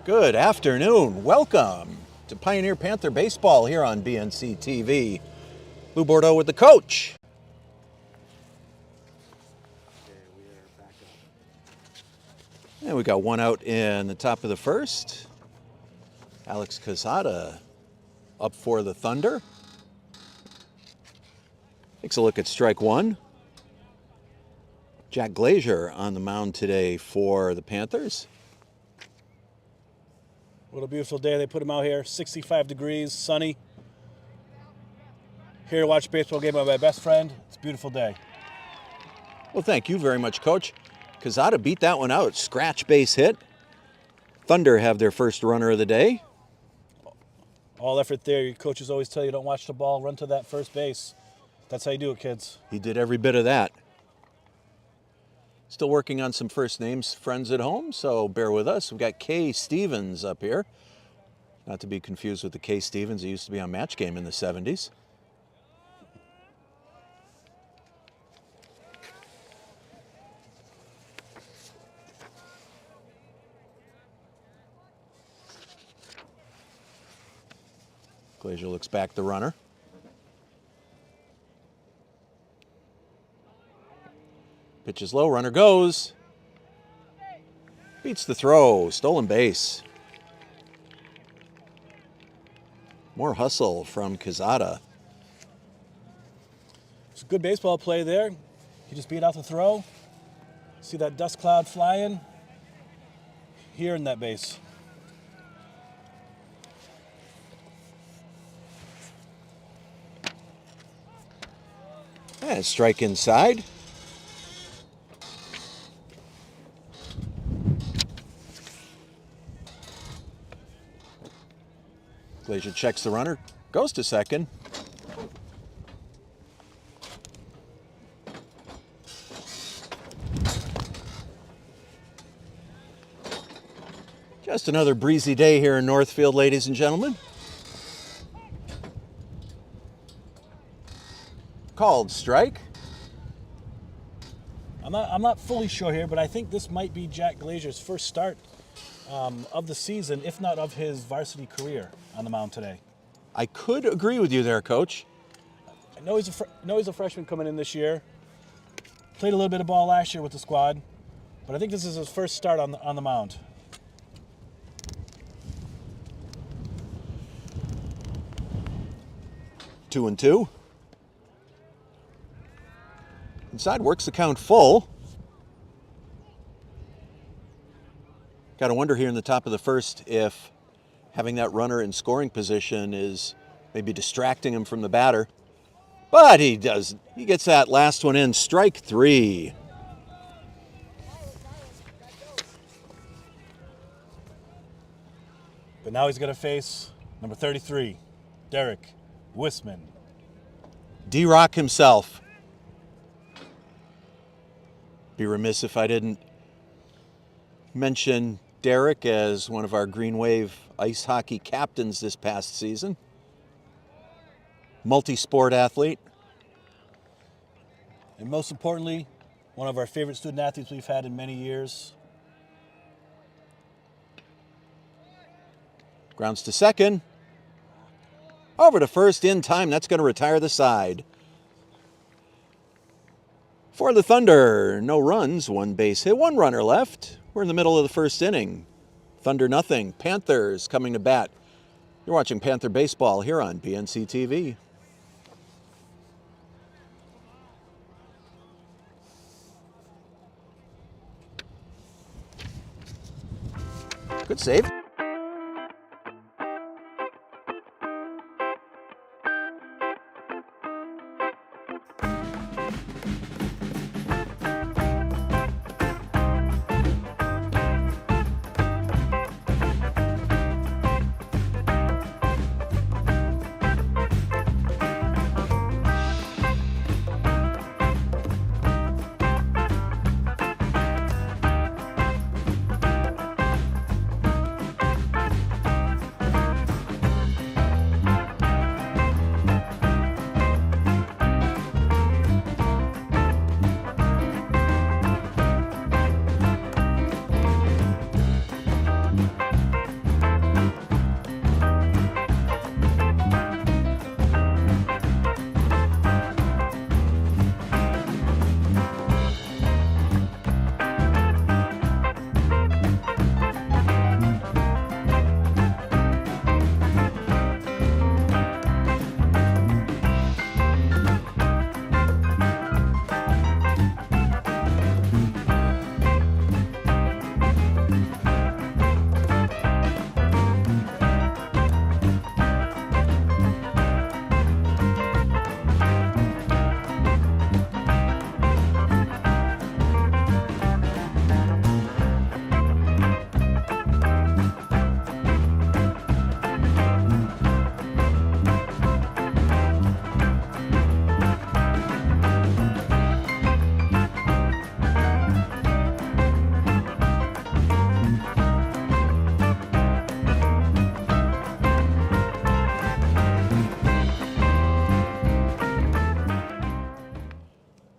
Good afternoon. Welcome to Pioneer Panther Baseball here on BNC TV. Lou Bordeaux with the coach. And we got one out in the top of the first. Alex Quezada up for the Thunder. Takes a look at strike one. Jack Glazier on the mound today for the Panthers. What a beautiful day. They put him out here, 65 degrees, sunny. Here to watch a baseball game with my best friend. It's a beautiful day. Well, thank you very much, Coach. Quezada beat that one out. Scratch base hit. Thunder have their first runner of the day. All effort there. Your coaches always tell you don't watch the ball, run to that first base. That's how you do it, kids. He did every bit of that. Still working on some first names, friends at home, so bear with us. We've got Kay Stevens up here. Not to be confused with the Kay Stevens who used to be on Match Game in the 70s. Glazier looks back the runner. Pitches low, runner goes. Beats the throw, stolen base. More hustle from Quezada. It's a good baseball play there. He just beat out the throw. See that dust cloud flying? Here in that base. And strike inside. Glazier checks the runner, goes to second. Just another breezy day here in Northfield, ladies and gentlemen. Called strike. I'm not fully sure here, but I think this might be Jack Glazier's first start of the season, if not of his varsity career on the mound today. I could agree with you there, Coach. I know he's a freshman coming in this year. Played a little bit of ball last year with the squad, but I think this is his first start on the mound. 2-2. Inside, works the count full. Got to wonder here in the top of the first if having that runner in scoring position is maybe distracting him from the batter. But he does. He gets that last one in. Strike three. But now he's going to face number 33, Derek Wisman. D-Rock himself. Be remiss if I didn't mention Derek as one of our Green Wave ice hockey captains this past season. Multi-sport athlete. And most importantly, one of our favorite student athletes we've had in many years. Grounds to second. Over to first in time. That's going to retire the side. For the Thunder, no runs, one base hit, one runner left. We're in the middle of the first inning. Thunder nothing. Panthers coming to bat. You're watching Panther Baseball here on BNC TV. Good save.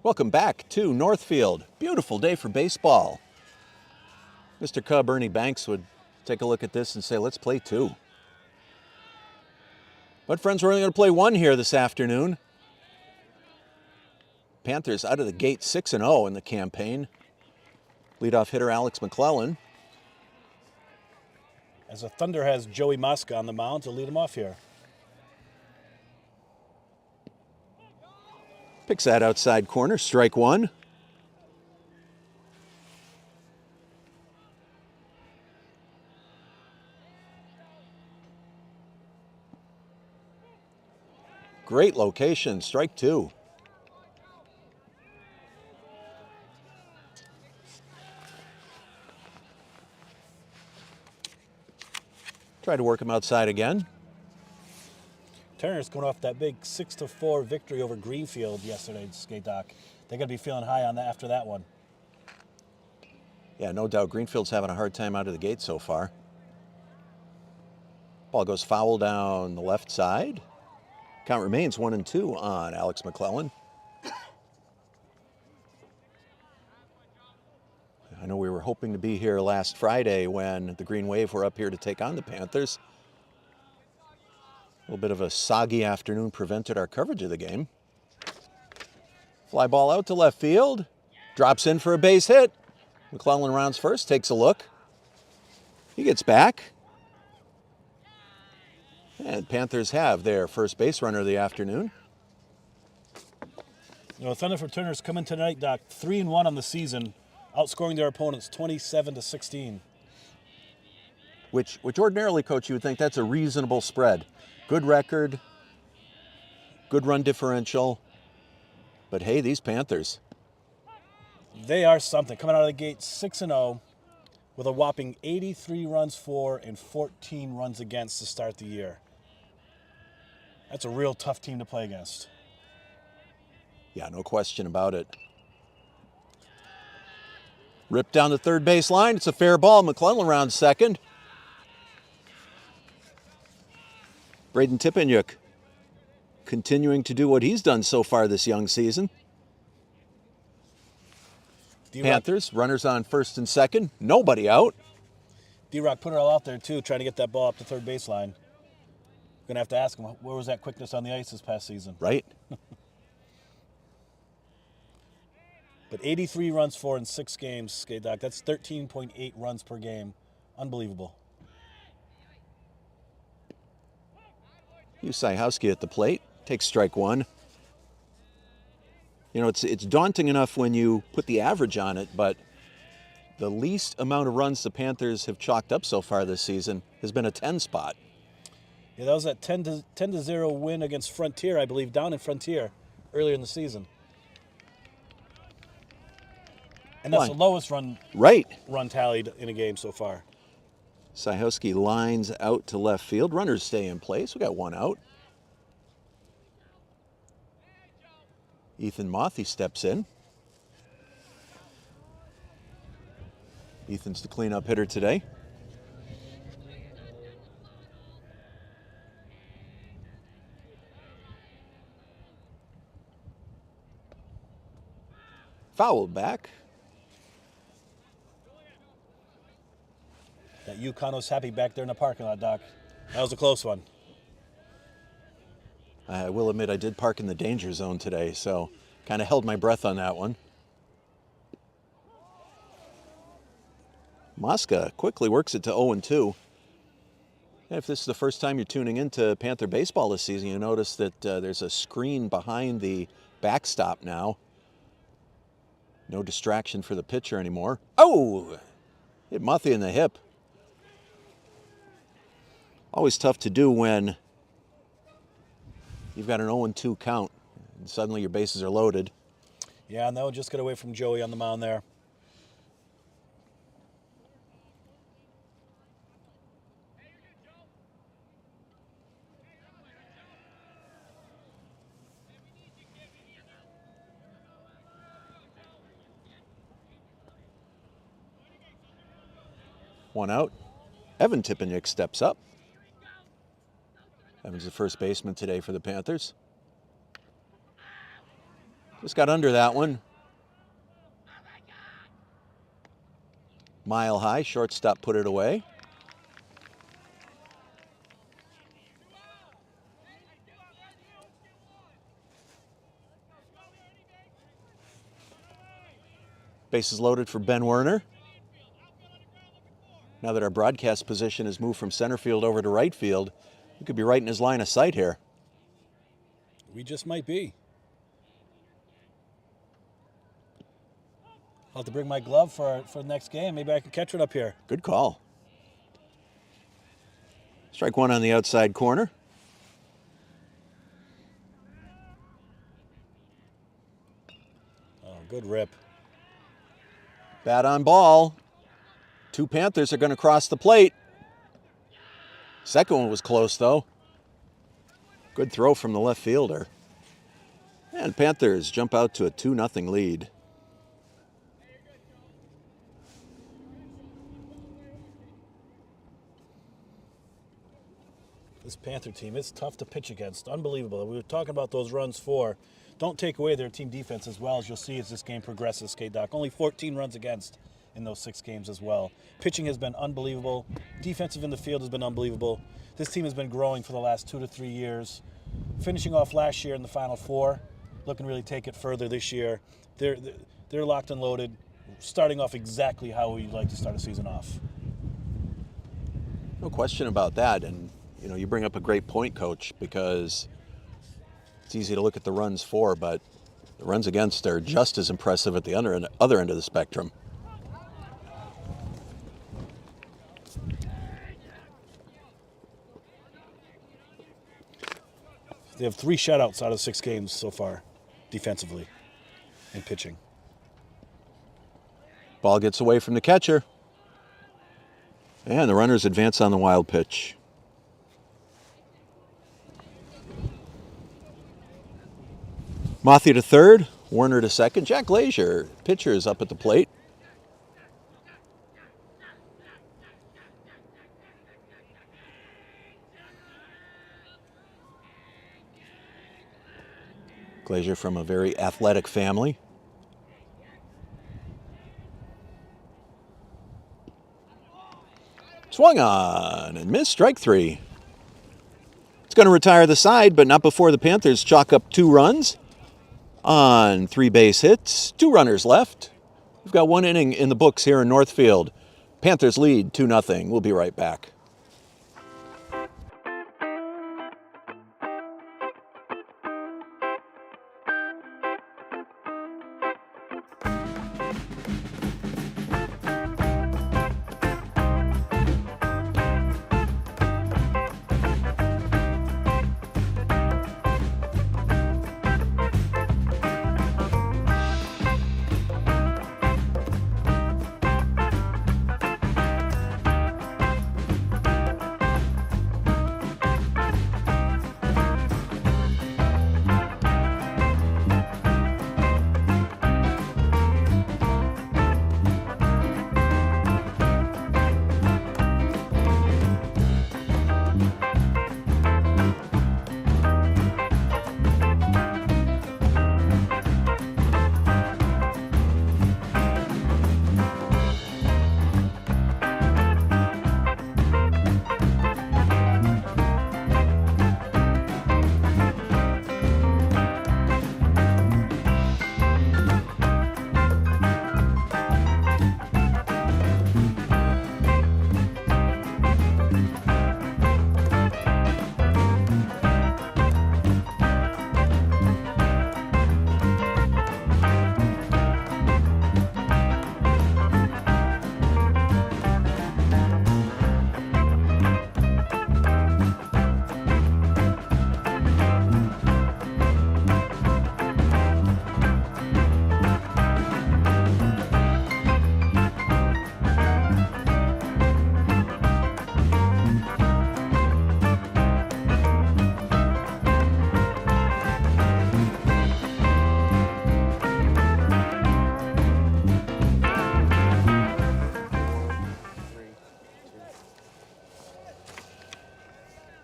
Welcome back to Northfield. Beautiful day for baseball. Mr. Cub Ernie Banks would take a look at this and say, let's play 2. But friends, we're only going to play 1 here this afternoon. Panthers out of the gate 6-0 in the campaign. Leadoff hitter Alex McClellan. As the Thunder has Joey Mosca on the mound to lead him off here. Picks that outside corner, strike 1. Great location, strike 2. Try to work him outside again. Turner's coming off that big 6-4 victory over Greenfield yesterday, Skate Doc. They're going to be feeling high on that after that one. Yeah, no doubt Greenfield's having a hard time out of the gate so far. Ball goes foul down the left side. Count remains 1-2 on Alex McClellan. I know we were hoping to be here last Friday when the Green Wave were up here to take on the Panthers. A little bit of a soggy afternoon prevented our coverage of the game. Fly ball out to left field. Drops in for a base hit. McClellan rounds first, takes a look. He gets back. And Panthers have their first base runner of the afternoon. You know, Thunder for Turner's coming tonight, Doc, 3-1 on the season, outscoring their opponents 27-16. Which ordinarily, Coach, you would think that's a reasonable spread. Good record, good run differential. But hey, these Panthers. They are something. Coming out of the gate 6-0 with a whopping 83 runs for and 14 runs against to start the year. That's a real tough team to play against. Yeah, no question about it. Ripped down the third base line. It's a fair ball. McClellan rounds second. Braden Tippenyuk continuing to do what he's done so far this young season. Panthers, runners on first and second. Nobody out. D-Rock put it all out there, too, trying to get that ball up the third baseline. Going to have to ask him, where was that quickness on the ice this past season? Right. But 83 runs for in 6 games, Skate Doc. That's 13.8 runs per game. Unbelievable. Usajowski at the plate. Takes strike 1. You know, it's daunting enough when you put the average on it, but the least amount of runs the Panthers have chalked up so far this season has been a 10 spot. Yeah, that was that 10-0 win against Frontier, I believe, down in Frontier earlier in the season. And that's the lowest run tallied in a game so far. Sajowski lines out to left field. Runners stay in place. We got 1 out. Ethan Mothy steps in. Ethan's the cleanup hitter today. Fouled back. That Yukano's happy back there in the parking lot, Doc. That was a close one. I will admit I did park in the danger zone today, so kind of held my breath on that one. Mosca quickly works it to 0-2. If this is the first time you're tuning into Panther baseball this season, you notice that there's a screen behind the backstop now. No distraction for the pitcher anymore. Oh! Hit Mothy in the hip. Always tough to do when you've got an 0-2 count and suddenly your bases are loaded. Yeah, and they'll just get away from Joey on the mound there. One out. Evan Tippenyuk steps up. Evan's the first baseman today for the Panthers. Just got under that one. Mile high, shortstop put it away. Bases loaded for Ben Werner. Now that our broadcast position has moved from center field over to right field, we could be right in his line of sight here. We just might be. I'll have to bring my glove for the next game. Maybe I can catch it up here. Good call. Strike one on the outside corner. Oh, good rip. Bat on ball. Two Panthers are going to cross the plate. Second one was close, though. Good throw from the left fielder. And Panthers jump out to a 2-0 lead. This Panther team, it's tough to pitch against. Unbelievable. We were talking about those runs for. Don't take away their team defense as well, as you'll see as this game progresses, K-Doc. Only 14 runs against in those 6 games as well. Pitching has been unbelievable. Defensive in the field has been unbelievable. This team has been growing for the last 2 to 3 years. Finishing off last year in the Final Four, looking to really take it further this year. They're locked and loaded, starting off exactly how we'd like to start a season off. No question about that. And, you bring up a great point, Coach, because it's easy to look at the runs for, but the runs against are just as impressive at the other end of the spectrum. They have 3 shutouts out of 6 games so far, defensively and pitching. Ball gets away from the catcher. And the runners advance on the wild pitch. Mothie to third, Warner to second. Jack Glazier, pitcher, is up at the plate. Glazier from a very athletic family. Swung on and missed, strike 3. It's going to retire the side, but not before the Panthers chalk up 2 runs on 3 base hits. 2 runners left. We've got 1 inning in the books here in Northfield. Panthers lead 2-0. We'll be right back.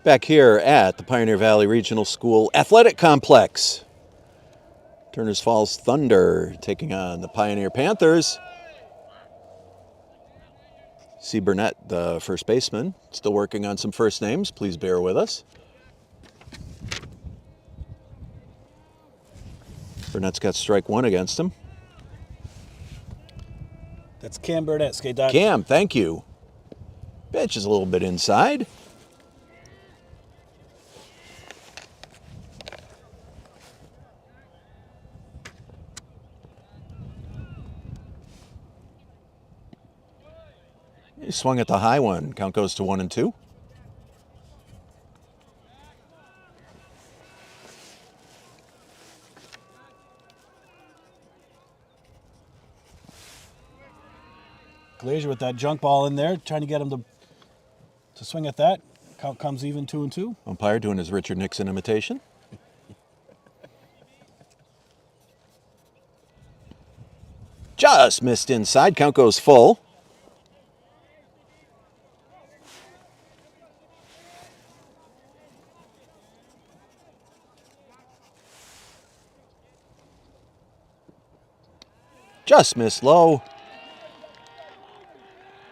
Back here at the Pioneer Valley Regional School Athletic Complex. Turners Falls Thunder taking on the Pioneer Panthers. C. Burnett, the first baseman, still working on some first names. Please bear with us. Burnett's got strike one against him. That's Cam Burnett, skate down. Cam, thank you. Pitch is a little bit inside. He swung at the high one. Count goes to 1-2. Glazier with that junk ball in there, trying to get him to swing at that. Count comes even 2-2. Umpire doing his Richard Nixon imitation. Just missed inside. Count goes full. Just missed low.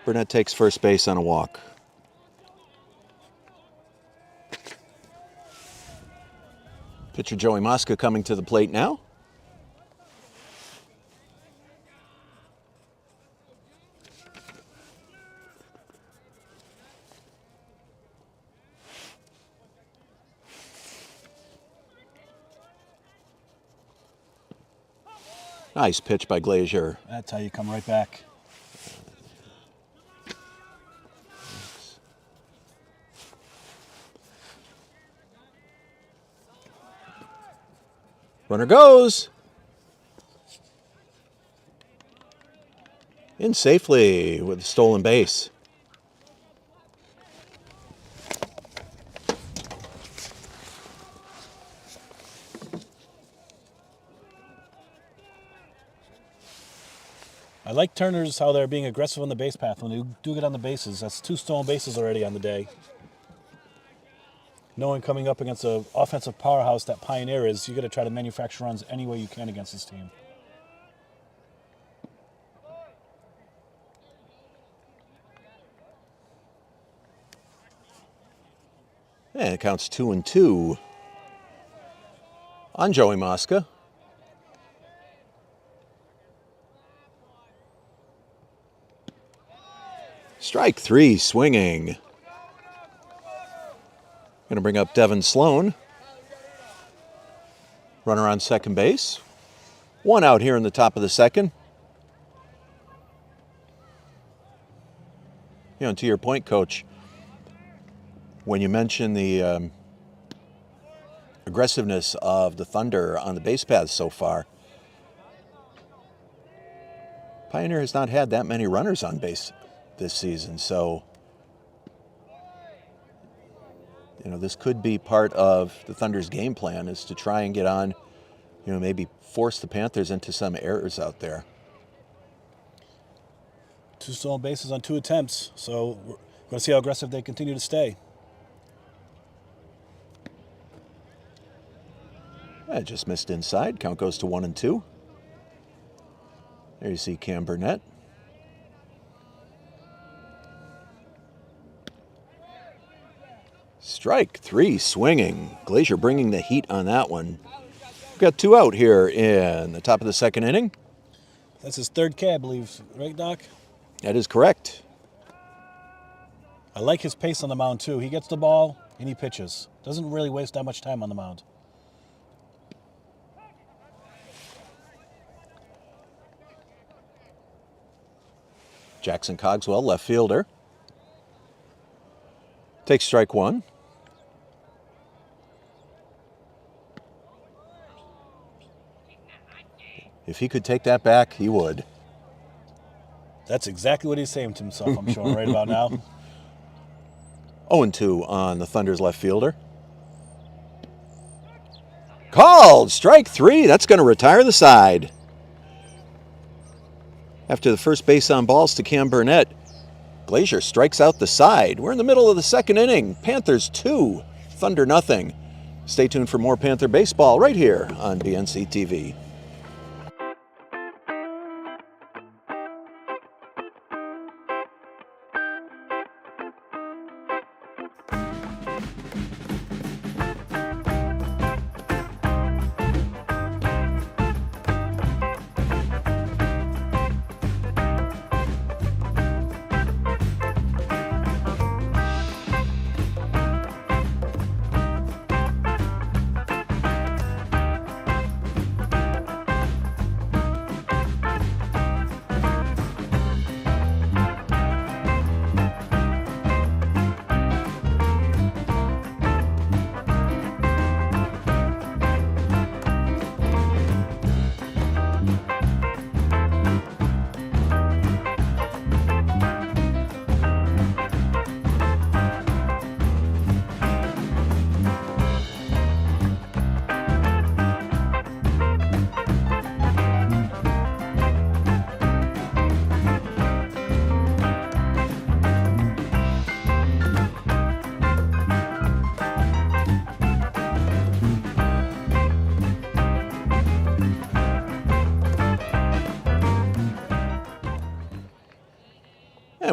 Burnett takes first base on a walk. Pitcher Joey Mosca coming to the plate now. Nice pitch by Glazier. That's how you come right back. Runner goes. In safely with a stolen base. I like Turners, how they're being aggressive on the base path when they do get on the bases. That's 2 stolen bases already on the day. Knowing coming up against an offensive powerhouse that Pioneer is, you got to try to manufacture runs any way you can against this team. And it counts 2-2 on Joey Mosca. Strike three, swinging. Going to bring up Devin Sloan. Runner on second base. One out here in the top of the second. You know, and to your point, Coach, when you mention the aggressiveness of the Thunder on the base paths so far, Pioneer has not had that many runners on base this season, so you know, this could be part of the Thunder's game plan, is to try and get on, you know, maybe force the Panthers into some errors out there. 2 stolen bases on 2 attempts, so we're going to see how aggressive they continue to stay. It just missed inside. Count goes to 1-2. There you see Cam Burnett. Strike three, swinging. Glazier bringing the heat on that one. We've got 2 out here in the top of the second inning. That's his 3rd K, I believe. Right, Doc? That is correct. I like his pace on the mound, too. He gets the ball and he pitches. Doesn't really waste that much time on the mound. Jackson Cogswell, left fielder. Takes strike one. If he could take that back, he would. That's exactly what he's saying to himself, I'm sure, right about now. 0-2 on the Thunder's left fielder. Called! Strike three. That's going to retire the side. After the first base on balls to Cam Burnett, Glazier strikes out the side. We're in the middle of the second inning. Panthers 2, Thunder nothing. Stay tuned for more Panther baseball right here on BNC TV.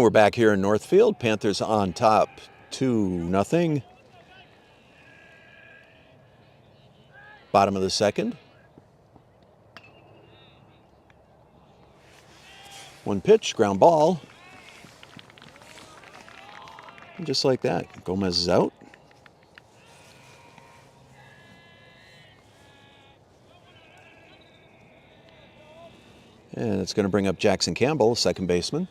And we're back here in Northfield. Panthers on top 2-0. Bottom of the second. One pitch, ground ball. And just like that, Gomez is out. And it's going to bring up Jackson Campbell, second baseman.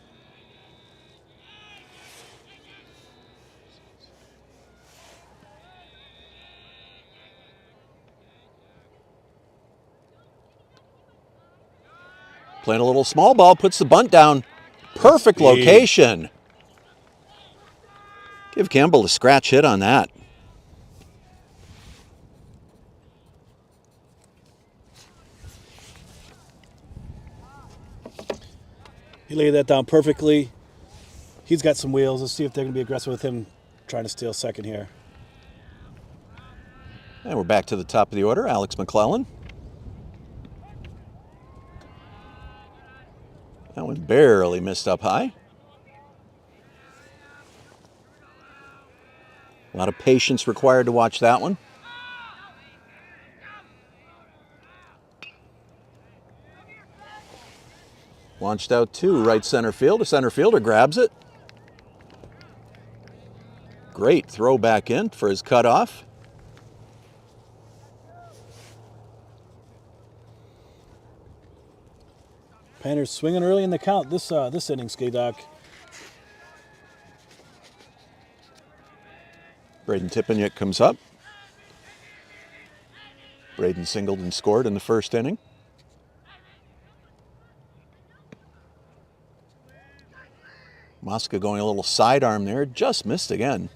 Playing a little small ball, puts the bunt down. Perfect location. Give Campbell a scratch hit on that. He laid that down perfectly. He's got some wheels. Let's see if they're going to be aggressive with him trying to steal second here. And we're back to the top of the order. Alex McClellan. That one barely missed up high. A lot of patience required to watch that one. Launched out to right center field. The center fielder grabs it. Great throw back in for his cutoff. Panthers swinging early in the count this inning, Skaydock. Braden Tipeniuk comes up. Braden singled and scored in the first inning. Mosca going a little sidearm there, just missed again.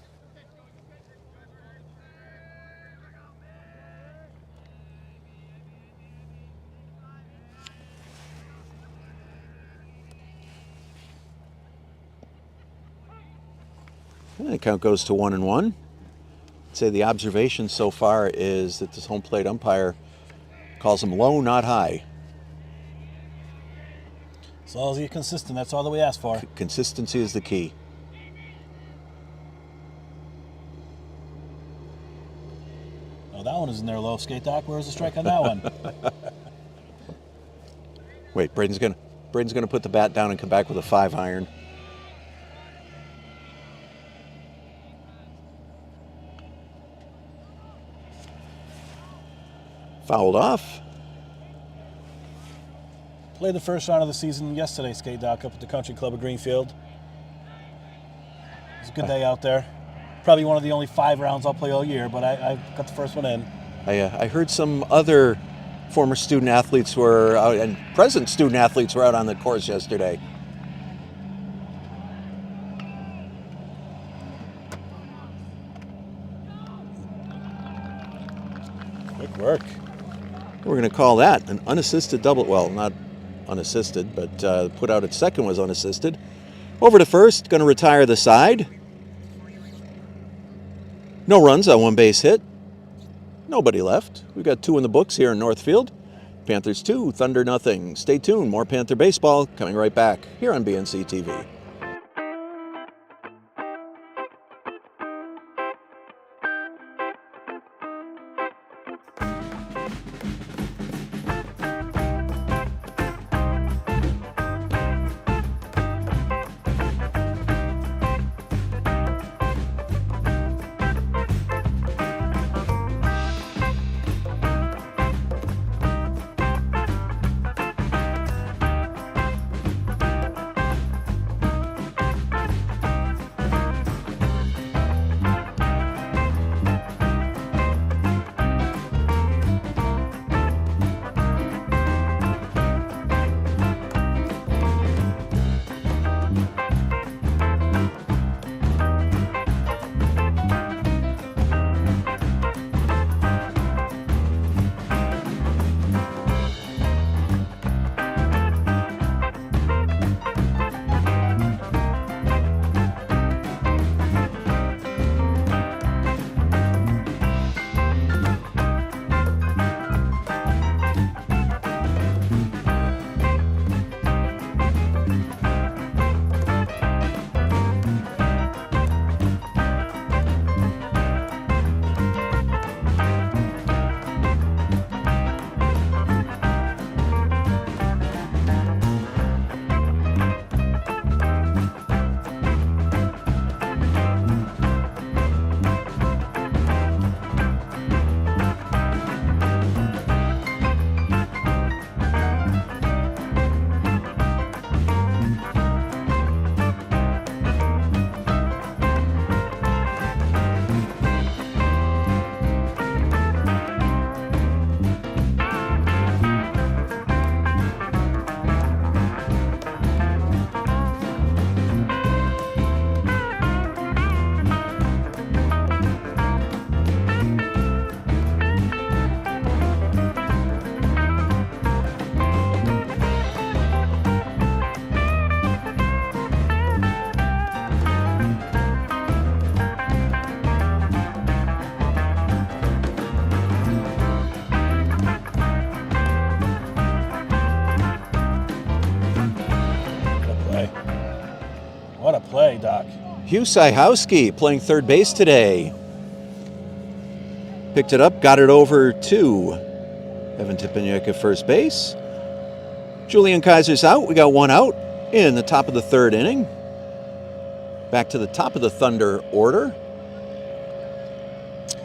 And the count goes to 1-1. I'd say the observation so far is that this home plate umpire calls him low, not high. As long as you're consistent, that's all that we ask for. Consistency is the key. Oh, that one is in there low, Skaydock. Where's the strike on that one? Wait, Braden's gonna put the bat down and come back with a 5-iron. Fouled off. Played the first round of the season yesterday, Skaydock, up at the Country Club of Greenfield. It was a good day out there. Probably one of the only 5 rounds I'll play all year, but I got the first one in. I heard some other former student athletes were out, and present student athletes were out on the course yesterday. Quick work. We're going to call that an unassisted double. Well, not unassisted, but put out at second was unassisted. Over to first, going to retire the side. No runs on one base hit. Nobody left. We've got 2 in the books here in Northfield. Panthers 2, Thunder nothing. Stay tuned. More Panther baseball coming right back here on BNC TV. Hugh Syhowski playing third base today. Picked it up, got it over to Evan Tipeniuk at first base. Julian Kaiser's out. We got one out in the top of the third inning. Back to the top of the Thunder order.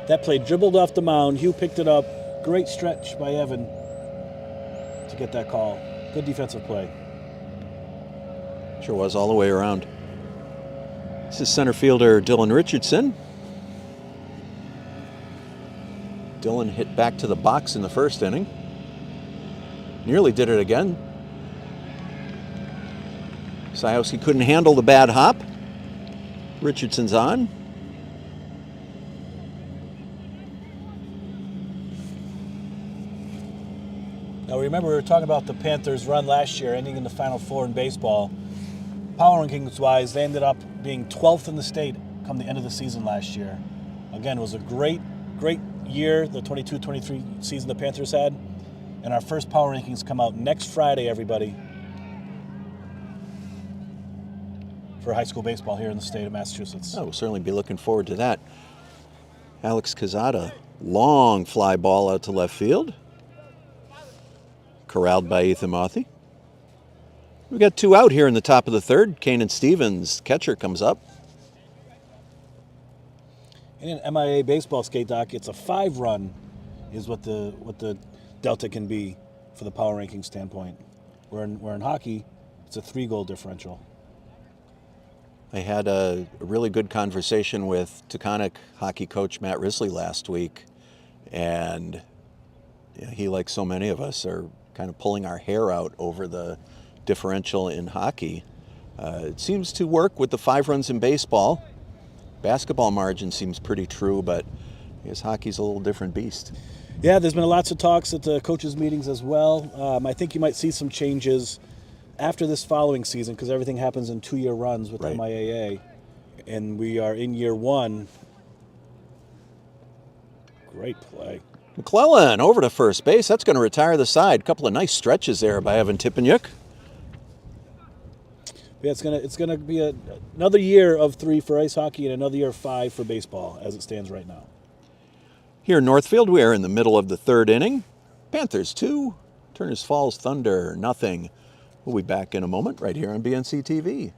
That play dribbled off the mound. Hugh picked it up. Great stretch by Evan to get that call. Good defensive play. Sure was all the way around. This is center fielder Dylan Richardson. Dylan hit back to the box in the first inning. Nearly did it again. Syhowski couldn't handle the bad hop. Richardson's on. Now remember, we were talking about the Panthers' run last year, ending in the Final Four in baseball. Power rankings-wise, they ended up being 12th in the state come the end of the season last year. Again, it was a great year, the 22-23 season the Panthers had. And our first power rankings come out next Friday, everybody, for high school baseball here in the state of Massachusetts. Oh, we'll certainly be looking forward to that. Alex Quezada, long fly ball out to left field. Corralled by Ethan Mothy. We got two out here in the top of the third. Kanan Stevens, catcher, comes up. In an MIA baseball skate doc, it's a 5-run is what the delta can be for the power ranking standpoint. Where in hockey, it's a 3-goal differential. I had a really good conversation with Taconic hockey coach Matt Risley last week, and he, like so many of us, are kind of pulling our hair out over the differential in hockey. It seems to work with the 5 runs in baseball. Basketball margin seems pretty true, but I guess hockey's a little different beast. Yeah, there's been lots of talks at the coaches' meetings as well. I think you might see some changes after this following season because everything happens in 2-year runs with Right. MIAA, and we are in year 1. Great play. McClellan over to first base. That's going to retire the side. A couple of nice stretches there by Evan Tipeniuk. Yeah, it's gonna be another year of 3 for ice hockey and another year of 5 for baseball as it stands right now. Here in Northfield, we are in the middle of the third inning. Panthers 2, Turners Falls Thunder nothing. We'll be back in a moment right here on BNC TV.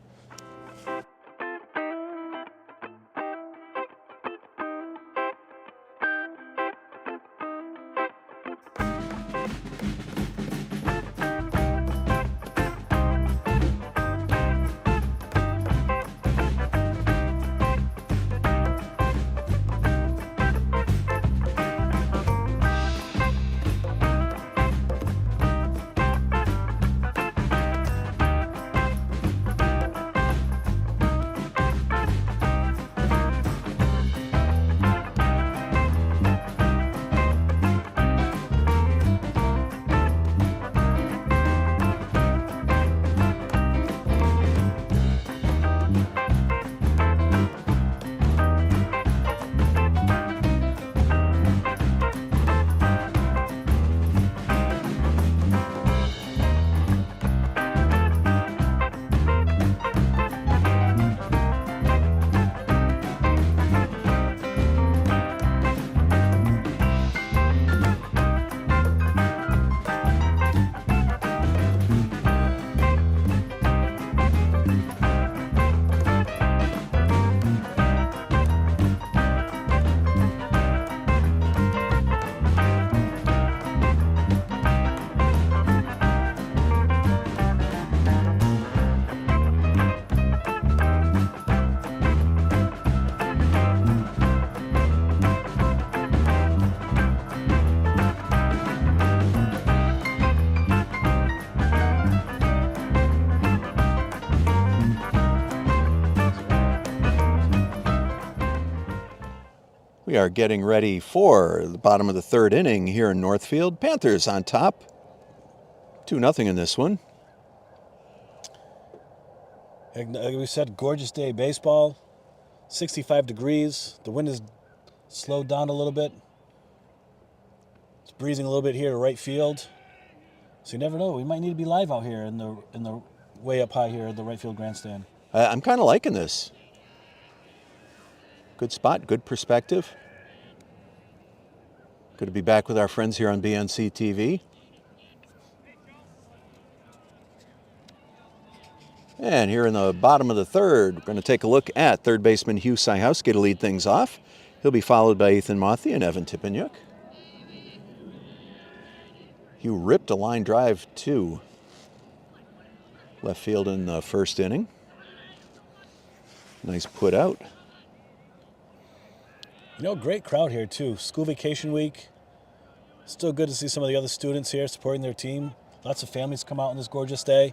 We are getting ready for the bottom of the third inning here in Northfield. Panthers on top. 2-0 in this one. Like we said, gorgeous day of baseball. 65 degrees. The wind is slowed down a little bit. It's breezing a little bit here to right field. So you never know. We might need to be live out here in the way up high here at the right field grandstand. I'm kind of liking this. Good spot, good perspective. Good to be back with our friends here on BNC TV. And here in the bottom of the third, we're going to take a look at third baseman Hugh Syhowski to lead things off. He'll be followed by Ethan Mothy and Evan Tippenyuk. Hugh ripped a line drive to left field in the first inning. Nice put out. You know, great crowd here too. School vacation week. Still good to see some of the other students here supporting their team. Lots of families come out on this gorgeous day.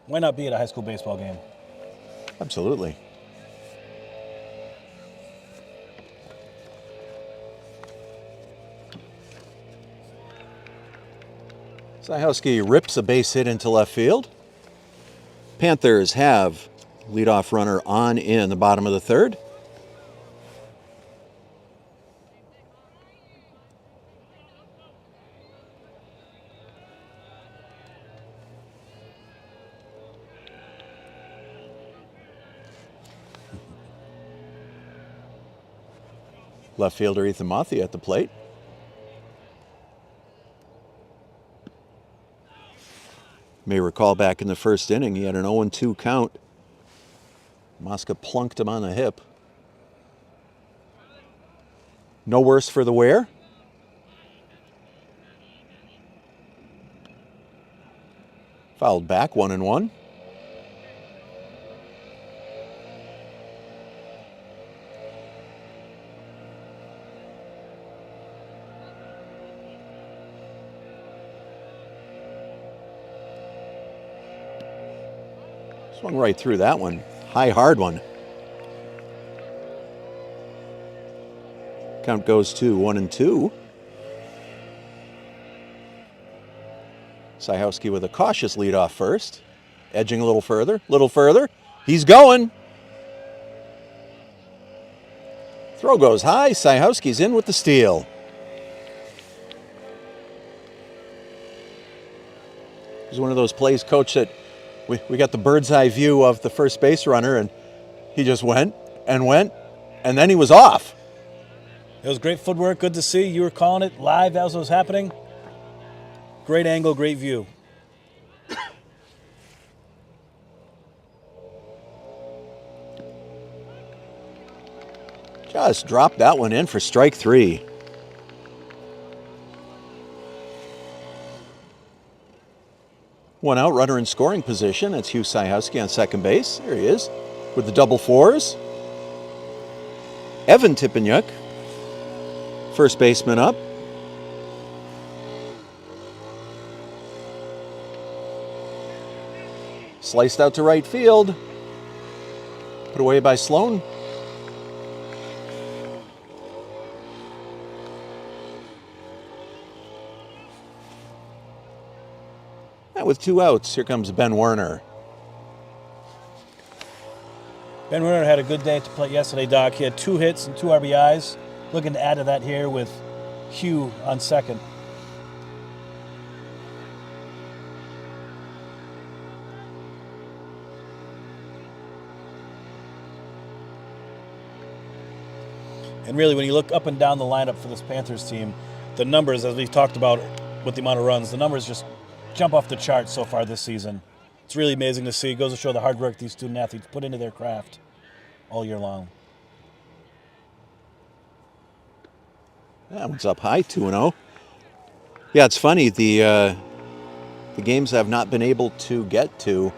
Why not be at a high school baseball game? Absolutely. Syhowski rips a base hit into left field. Panthers have leadoff runner on in the bottom of the third. Left fielder Ethan Mothy at the plate. May recall back in the first inning, he had an 0-2 count. Mosca plunked him on the hip. No worse for the wear. Fouled back, 1-1. Swung right through that one. High, hard one. Count goes to 1-2. Syhowski with a cautious leadoff first. Edging a little further. He's going. Throw goes high. Syhowski's in with the steal. It was one of those plays, Coach, that we got the bird's eye view of the first base runner, and he just went, and then he was off. It was great footwork. Good to see. You were calling it live as it was happening. Great angle, great view. Just dropped that one in for strike three. One out, runner in scoring position. That's Hugh Syhowski on second base. There he is with the double fours. Evan Tippenyuk, first baseman up. Sliced out to right field. Put away by Sloan. With two outs, here comes Ben Werner. Ben Werner had a good day at the plate yesterday, Doc. He had 2 hits and 2 RBIs. Looking to add to that here with Hugh on second. And really, when you look up and down the lineup for this Panthers team, the numbers, as we've talked about with the amount of runs, the numbers just jump off the charts so far this season. It's really amazing to see. It goes to show the hard work these student athletes put into their craft all year long. That one's up high, 2-0. Yeah, it's funny. The games have not been able to get to. You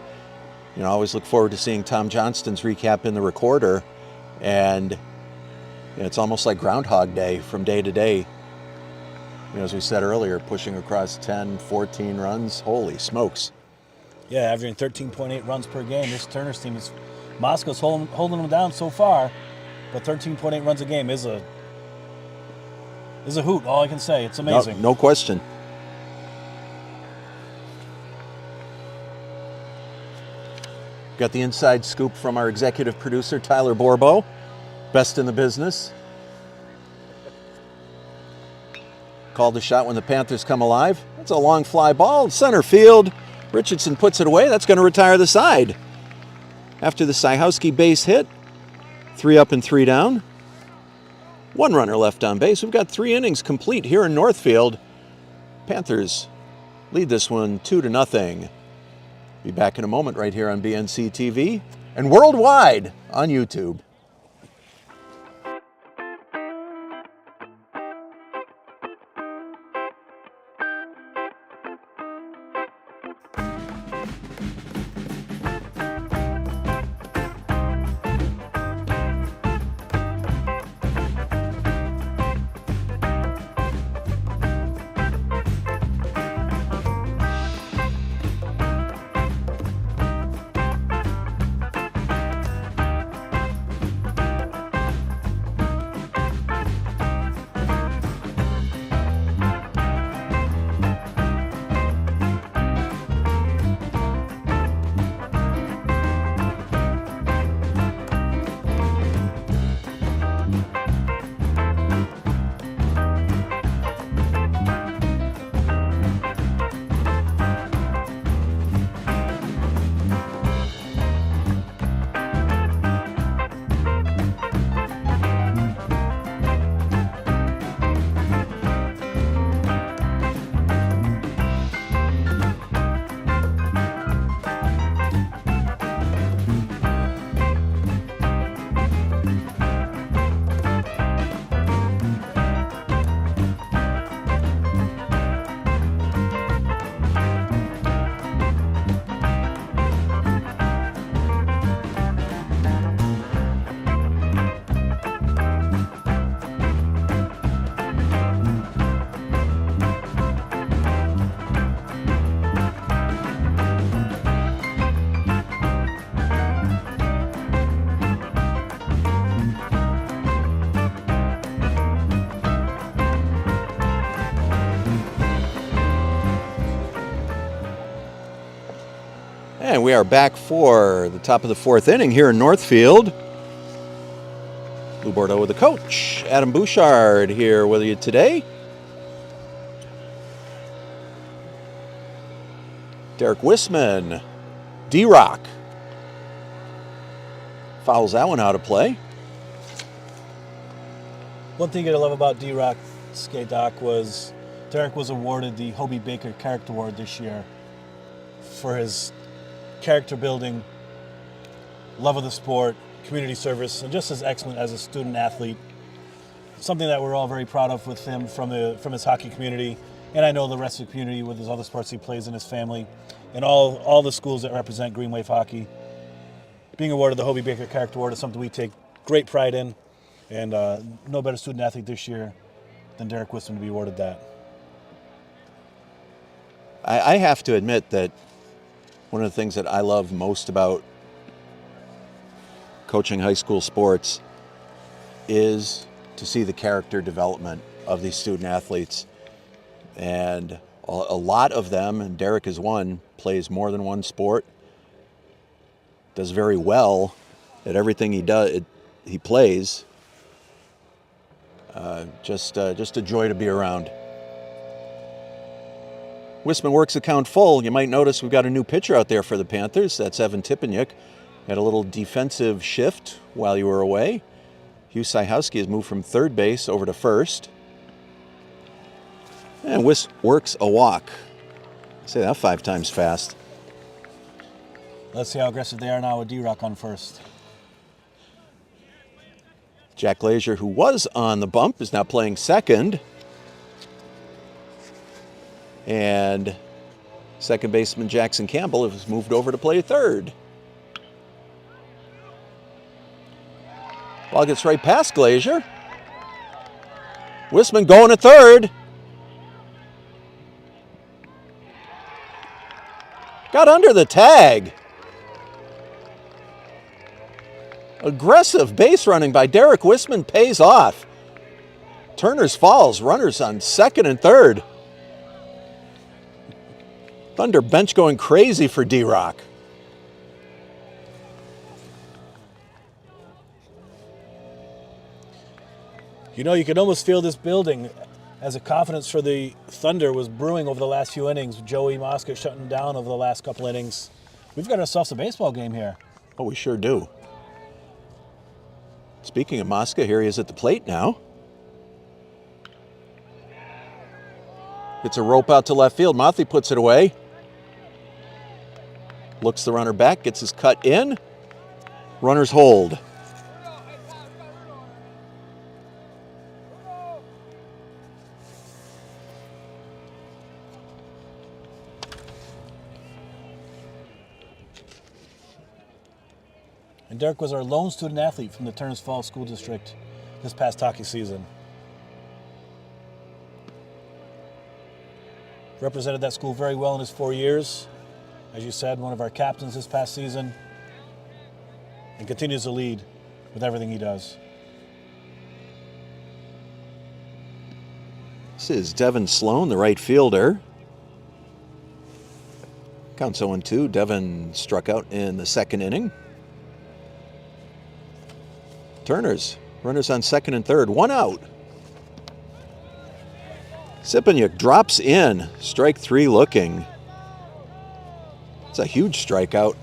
know, I always look forward to seeing Tom Johnston's recap in the recorder, and you know, it's almost like Groundhog Day from day to day. You know, as we said earlier, pushing across 10, 14 runs. Holy smokes. Yeah, averaging 13.8 runs per game. This Turner's team is, Moscow's holding them down so far, but 13.8 runs a game is a hoot, all I can say. It's amazing. No question. Got the inside scoop from our executive producer, Tyler Borbo. Best in the business. Called the shot when the Panthers come alive. That's a long fly ball. Center field. Richardson puts it away. That's going to retire the side. After the Syhowski base hit, 3 up and 3 down. 1 runner left on base. We've got 3 innings complete here in Northfield. Panthers lead this one 2-0. Be back in a moment right here on BNC TV and worldwide on YouTube. And we are back for the top of the 4th inning here in Northfield. Lou Bordeaux with the coach. Adam Bouchard here with you today. Derek Wisman. D-Rock. Fouls that one out of play. One thing I love about D-Rock, Skate Doc, was Derek was awarded the Hobie Baker Character Award this year for his character building, love of the sport, community service, and just as excellent as a student athlete. Something that we're all very proud of with him from his hockey community, and I know the rest of the community with his other sports he plays in his family, and all the schools that represent Green Wave hockey. Being awarded the Hobie Baker Character Award is something we take great pride in, and no better student athlete this year than Derek Wisman to be awarded that. I have to admit that one of the things that I love most about coaching high school sports is to see the character development of these student athletes. And a lot of them, and Derek is one, plays more than one sport, does very well at everything he plays. Just a joy to be around. Wisman works the count full. You might notice we've got a new pitcher out there for the Panthers. That's Evan Tipeniuk. Had a little defensive shift while you were away. Hugh Syhowski has moved from third base over to first. And works a walk. Say that 5 times fast. Let's see how aggressive they are now with D-Rock on first. Jack Glazier, who was on the bump, is now playing second. And second baseman Jackson Campbell has moved over to play third. Ball gets right past Glazier. Wisman going to third. Got under the tag. Aggressive base running by Derek Wisman pays off. Turner's falls, runners on second and third. Thunder bench going crazy for D-Rock. You know, you could almost feel this building as a confidence for the Thunder was brewing over the last few innings. Joey Mosca shutting down over the last couple innings. We've got ourselves a baseball game here. Oh, we sure do. Speaking of Mosca, here he is at the plate now. Gets a rope out to left field. Motley puts it away. Looks the runner back, gets his cut in. Runners hold. And Derek was our lone student athlete from the Turners Falls School District this past hockey season. Represented that school very well in his 4 years. As you said, one of our captains this past season. And continues to lead with everything he does. This is Devin Sloan, the right fielder. Counts 0-2. Devin struck out in the second inning. Turners, runners on second and third, 1 out. Sipanyuk drops in, strike 3 looking. It's a huge strikeout.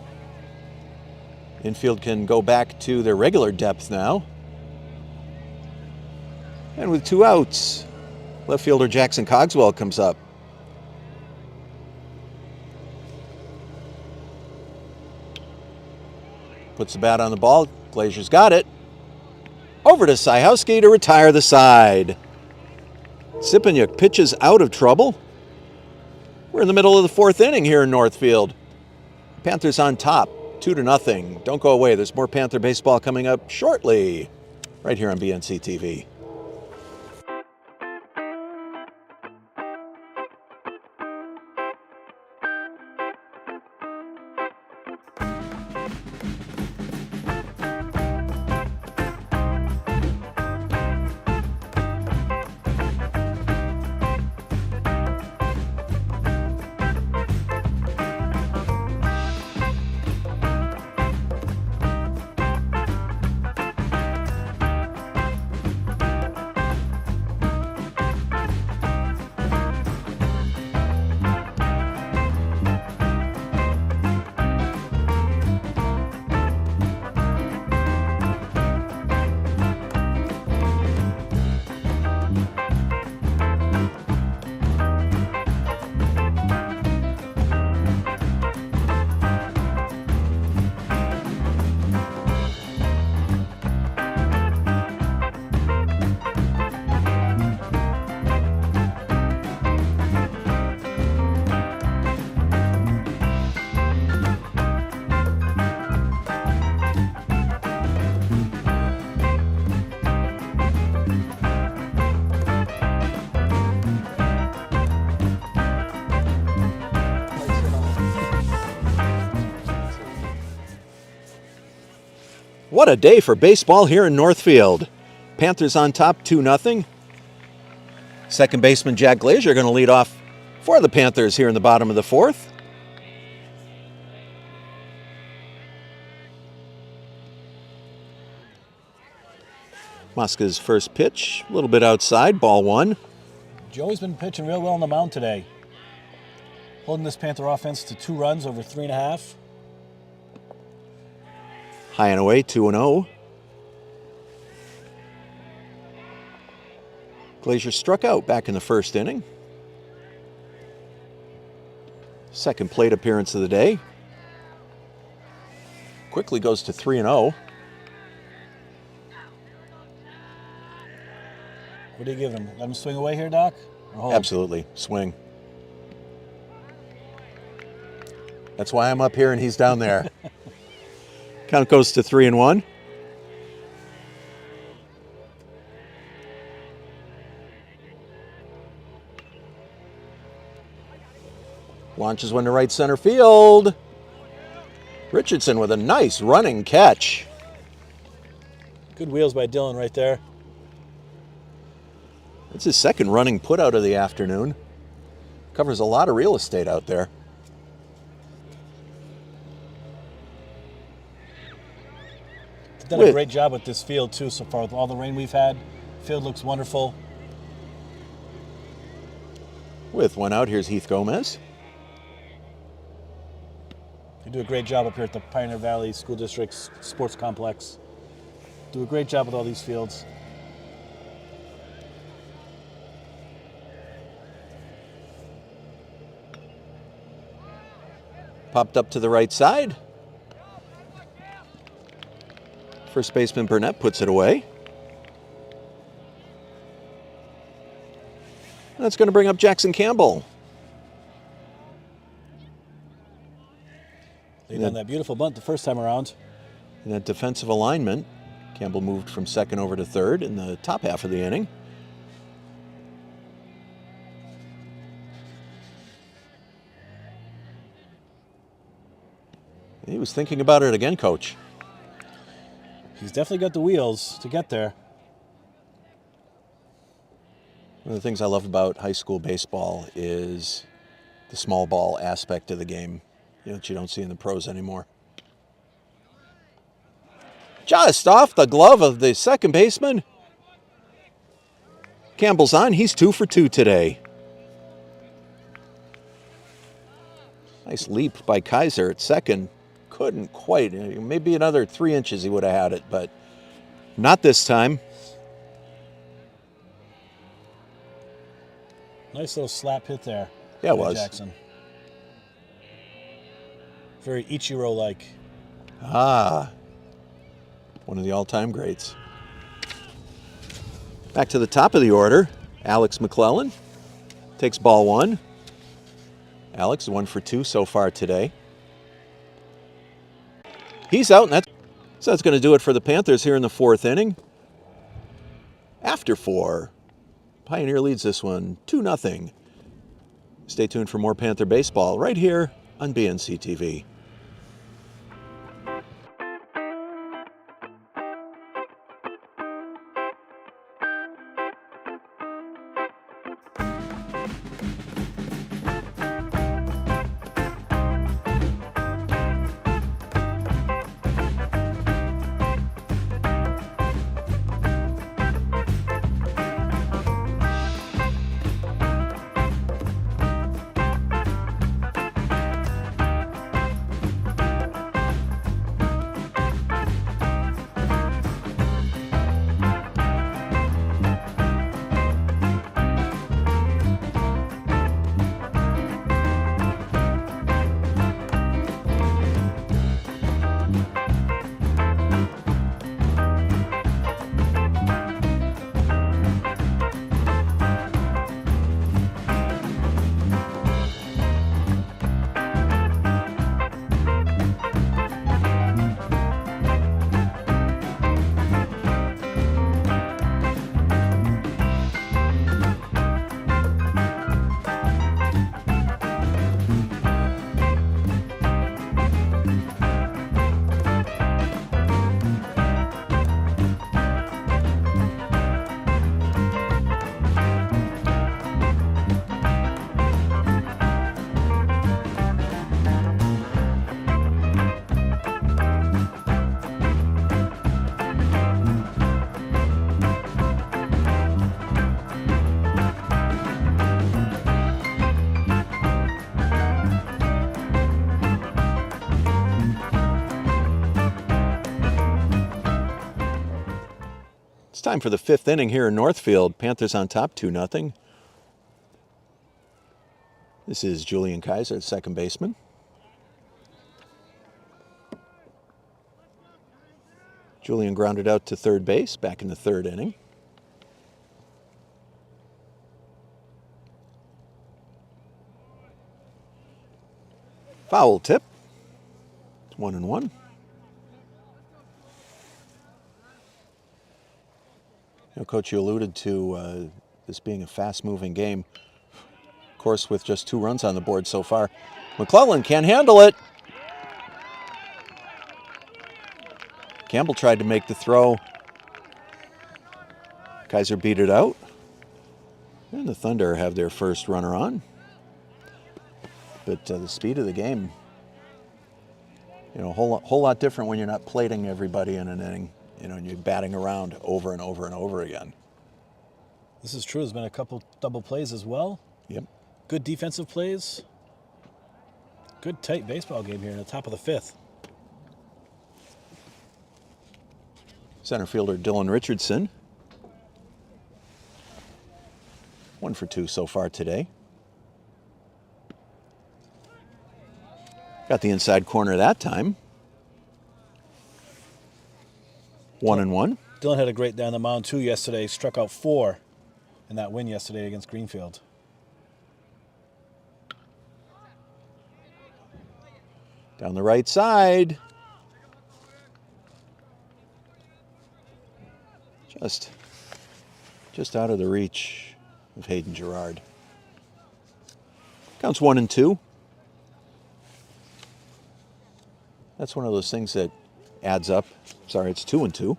Infield can go back to their regular depth now. And with 2 outs, left fielder Jackson Cogswell comes up. Puts the bat on the ball. Glazier's got it. Over to Sajowski to retire the side. Sipanyuk pitches out of trouble. We're in the middle of the 4th inning here in Northfield. Panthers on top, 2-0. Don't go away. There's more Panther baseball coming up shortly, right here on BNC TV. What a day for baseball here in Northfield. Panthers on top 2-0. Second baseman Jack Glazier going to lead off for the Panthers here in the bottom of the 4th. Mosca's first pitch, a little bit outside, ball 1. Joey's been pitching real well on the mound today. Holding this Panther offense to 2 runs over 3.5. High and away, 2-0. Glazier struck out back in the first inning. Second plate appearance of the day. Quickly goes to 3-0. What do you give him? Let him swing away here, Doc? Or hold? Absolutely, swing. That's why I'm up here and he's down there. Count goes to 3-1. Launches one to right center field. Richardson with a nice running catch. Good wheels by Dylan right there. It's his second running put out of the afternoon. Covers a lot of real estate out there. They've done a great job with this field too so far with all the rain we've had. Field looks wonderful. With 1 out, here's Heath Gomez. They do a great job up here at the Pioneer Valley School District Sports Complex. do a great job with all these fields. Popped up to the right side. First baseman Burnett puts it away. That's going to bring up Jackson Campbell. They done that beautiful bunt the first time around. In that defensive alignment, Campbell moved from second over to third in the top half of the inning. He was thinking about it again, Coach. He's definitely got the wheels to get there. One of the things I love about high school baseball is the small ball aspect of the game, that you don't see in the pros anymore. Just off the glove of the second baseman. Campbell's on. He's 2 for 2 today. Nice leap by Kaiser at second. Couldn't quite. Maybe another 3 inches he would have had it, but not this time. Nice little slap hit there. Yeah, it was. Jackson. Very Ichiro-like. One of the all-time greats. Back to the top of the order. Alex McClellan takes ball 1. Alex 1 for 2 so far today. He's out, and that's going to do it for the Panthers here in the 4th inning. After 4, Pioneer leads this one 2-0. Stay tuned for more Panther baseball right here on BNC TV. Time for the 5th inning here in Northfield. Panthers on top 2-0. This is Julian Kaiser, second baseman. Julian grounded out to third base back in the 3rd inning. Foul tip. It's 1-1. Coach, you alluded to this being a fast-moving game. Of course, with just 2 runs on the board so far. McClellan can't handle it. Campbell tried to make the throw. Kaiser beat it out. And the Thunder have their first runner on. But the speed of the game, a whole lot different when you're not plating everybody in an inning. And you're batting around over and over and over again. This is true. There's been a couple double plays as well. Yep. Good defensive plays. Good tight baseball game here in the top of the 5th. Center fielder Dylan Richardson. 1 for 2 so far today. Got the inside corner that time. 1-1. Dylan had a great day on the mound too yesterday. Struck out 4 in that win yesterday against Greenfield. Down the right side. Just out of the reach of Hayden Girard. Counts 1-2. That's one of those things that adds up. Sorry, it's 2-2. One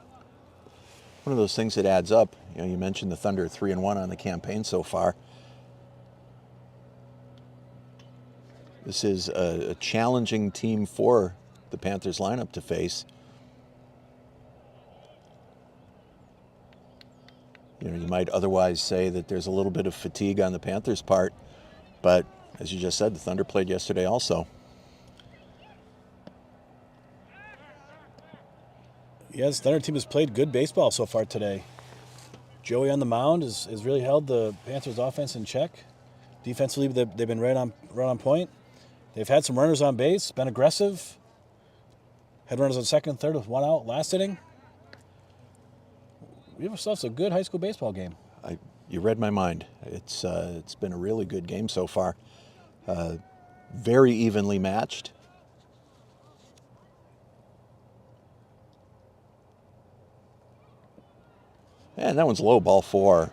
of those things that adds up. You know, you mentioned the Thunder 3-1 on the campaign so far. This is a challenging team for the Panthers lineup to face. You know, you might otherwise say that there's a little bit of fatigue on the Panthers' part, but as you just said, the Thunder played yesterday also. Yes, the Thunder team has played good baseball so far today. Joey on the mound has really held the Panthers' offense in check. Defensively, they've been right on point. They've had some runners on base, been aggressive. Had runners on second and third with 1 out last inning. We have ourselves a good high school baseball game. You read my mind. It's been a really good game so far. Very evenly matched. And that one's low, ball 4.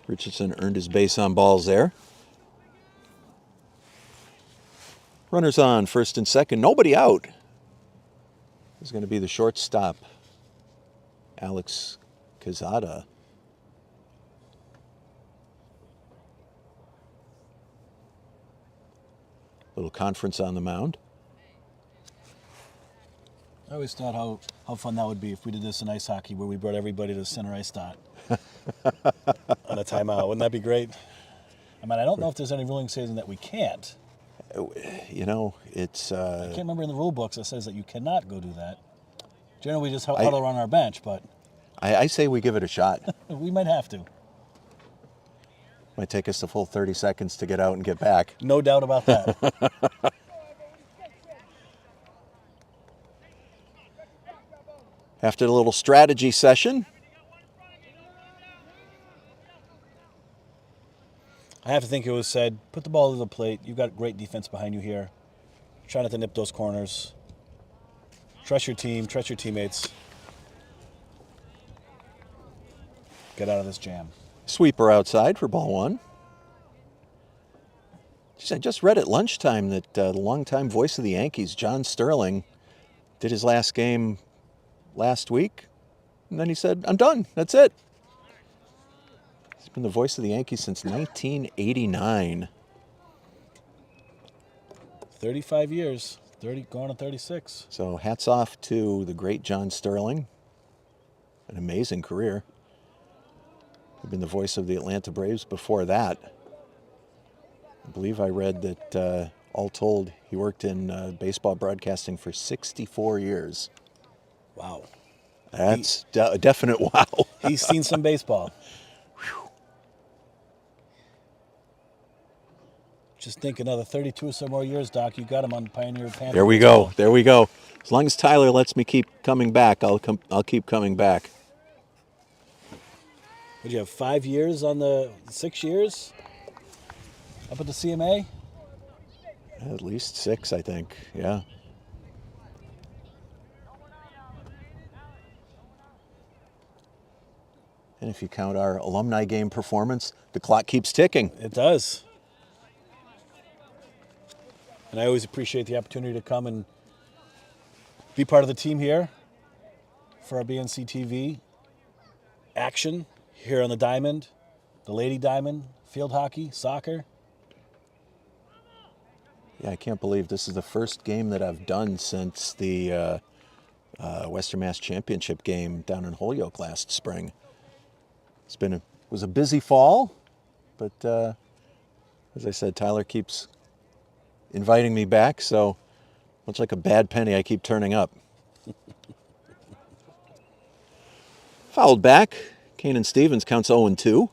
Richardson earned his base on balls there. Runners on, first and second, nobody out. This is going to be the shortstop, Alex Quezada. Little conference on the mound. I always thought how fun that would be if we did this in ice hockey where we brought everybody to the center ice dot on a timeout. Wouldn't that be great? I mean, I don't know if there's any ruling saying that we can't. You know, it's... I can't remember in the rule books that says that you cannot go do that. Generally, we just huddle on our bench, but... I say we give it a shot. We might have to. Might take us the full 30 seconds to get out and get back. No doubt about that. After the little strategy session, I have to think it was said, put the ball to the plate. You've got great defense behind you here. Try not to nip those corners. Trust your team. Trust your teammates. Get out of this jam. sweeper outside for ball 1. Jeez, I just read at lunchtime that the longtime voice of the Yankees, John Sterling, did his last game last week. And then he said, I'm done. That's it. He's been the voice of the Yankees since 1989. 35 years. 30 going on 36. So hats off to the great John Sterling. An amazing career. He'd been the voice of the Atlanta Braves before that. I believe I read that all told, he worked in baseball broadcasting for 64 years. Wow. That's a definite wow. He's seen some baseball. Whew. Just think another 32 or so more years, Doc. You got him on Pioneer Panther. There we go. There we go. As long as Tyler lets me keep coming back, I'll keep coming back. Would you have 5 years on the 6 years up at the CMA? At least 6, I think. Yeah. And if you count our alumni game performance, the clock keeps ticking. It does. And I always appreciate the opportunity to come and be part of the team here for our BNC TV action here on the Diamond, the Lady Diamond, field hockey, soccer. Yeah, I can't believe this is the first game that I've done since the Western Mass Championship game down in Holyoke last spring. It was a busy fall, but as I said, Tyler keeps inviting me back, so much like a bad penny, I keep turning up. Fouled back. Kanan Stevens counts 0-2.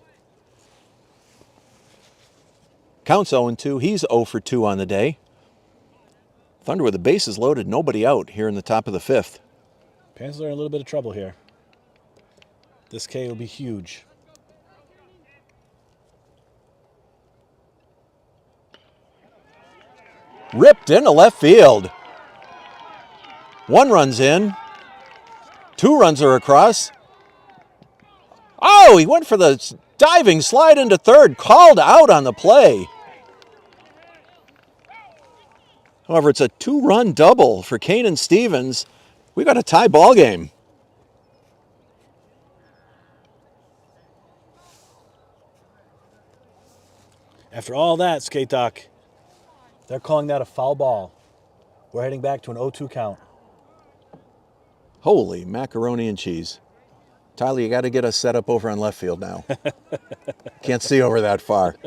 Counts 0-2. He's 0 for 2 on the day. Thunder with the bases loaded, nobody out here in the top of the 5th. Panthers are in a little bit of trouble here. This K will be huge. Ripped into left field. 1 run's in. 2 runs are across. Oh, he went for the diving slide into third. Called out on the play. However, it's a 2-run double for Kanan Stevens. We got a tie ball game. After all that, Skate Doc, they're calling that a foul ball. We're heading back to an 0-2 count. Holy macaroni and cheese. Tyler, you got to get us set up over on left field now. Can't see over that far.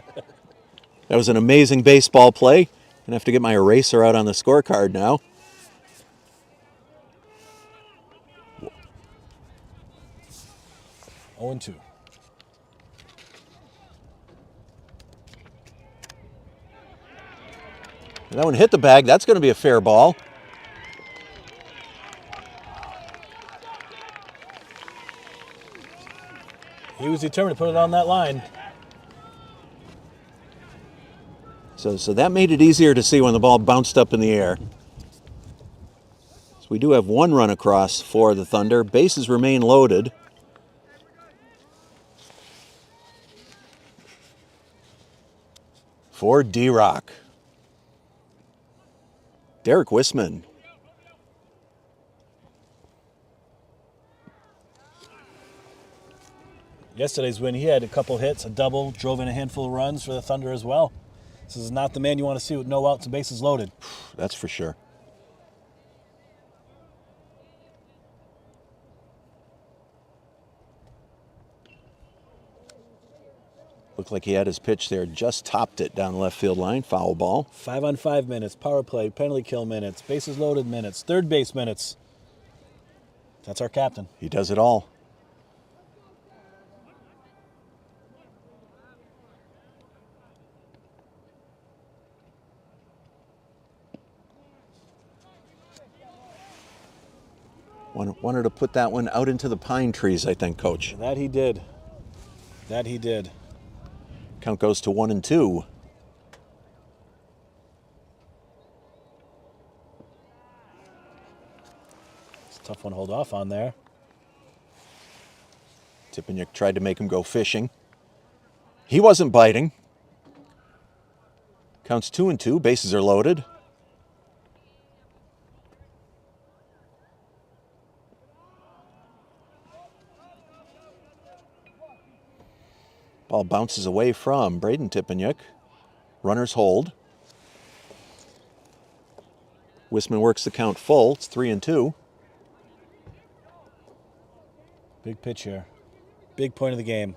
That was an amazing baseball play. Gonna have to get my eraser out on the scorecard now. Oh and 2. And that one hit the bag. That's going to be a fair ball. He was determined to put it on that line. So that made it easier to see when the ball bounced up in the air. So we do have 1 run across for the Thunder. Bases remain loaded. For D-Rock. Derek Wisman. Yesterday's win, he had a couple hits, a double, drove in a handful of runs for the Thunder as well. This is not the man you want to see with no outs and bases loaded. That's for sure. Looked like he had his pitch there, just topped it down the left field line. Foul ball. 5 on 5 minutes, power play, penalty kill minutes, bases loaded minutes, third base minutes. That's our captain. He does it all. Wanted to put that one out into the pine trees, I think, Coach. That he did. That he did. Count goes to 1-2. It's a tough one to hold off on there. Tippeniuk tried to make him go fishing. He wasn't biting. Counts 2-2. Bases are loaded. Ball bounces away from Braden Tippeniuk. Runners hold. Wisman works the count full. It's 3-2. Big pitch here. Big point of the game.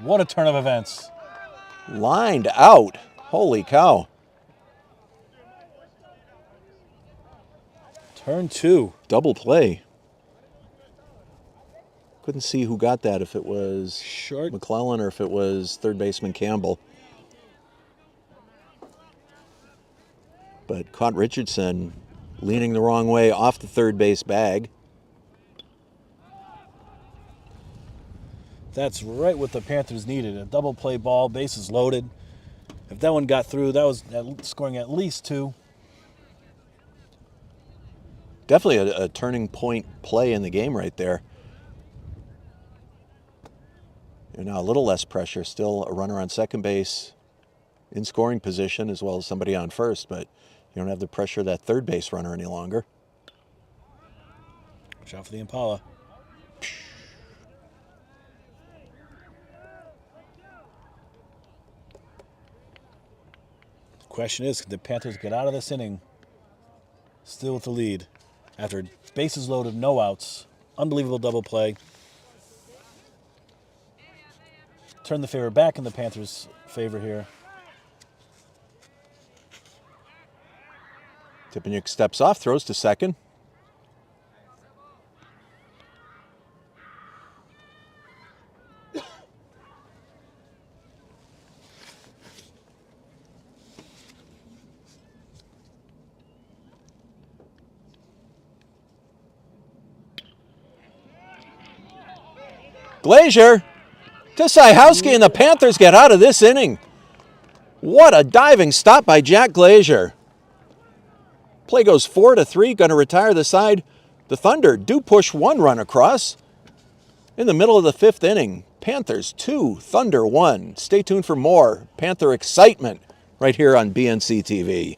What a turn of events. Lined out. Holy cow. Turn 2. Double play. Couldn't see who got that, if it was Short. McClellan or if it was third baseman Campbell. But caught Richardson leaning the wrong way off the third base bag. That's right what the Panthers needed. A double play ball, bases loaded. If that one got through, that was scoring at least 2. Definitely a turning point play in the game right there. You're now a little less pressure. Still a runner on second base in scoring position as well as somebody on first, but you don't have the pressure of that third base runner any longer. Watch out for the Impala. Question is, can the Panthers get out of this inning still with the lead after bases loaded, no outs, unbelievable double play? turn the favor back in the Panthers' favor here. Tipeniuk steps off, throws to second. Glazier to Syhowski, and the Panthers get out of this inning. What a diving stop by Jack Glazier. Play goes 4-3, going to retire the side. The Thunder do push one run across in the middle of the fifth inning. Panthers 2, Thunder 1. Stay tuned for more Panther excitement right here on BNC TV.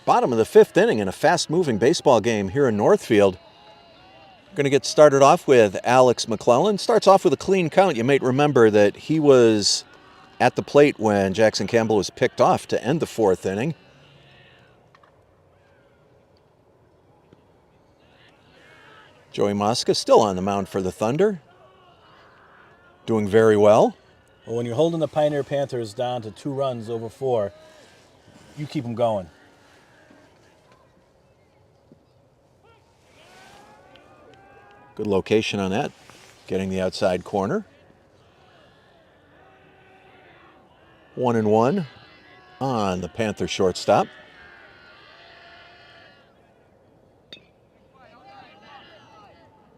Bottom of the fifth inning in a fast-moving baseball game here in Northfield. Going to get started off with Alex McClellan. Starts off with a clean count. You might remember that he was at the plate when Jackson Campbell was picked off to end the fourth inning. Joey Mosca still on the mound for the Thunder. Doing very well. Well, when you're holding the Pioneer Panthers down to 2 runs over 4, you keep them going. Good location on that, getting the outside corner. 1-1 on the Panther shortstop.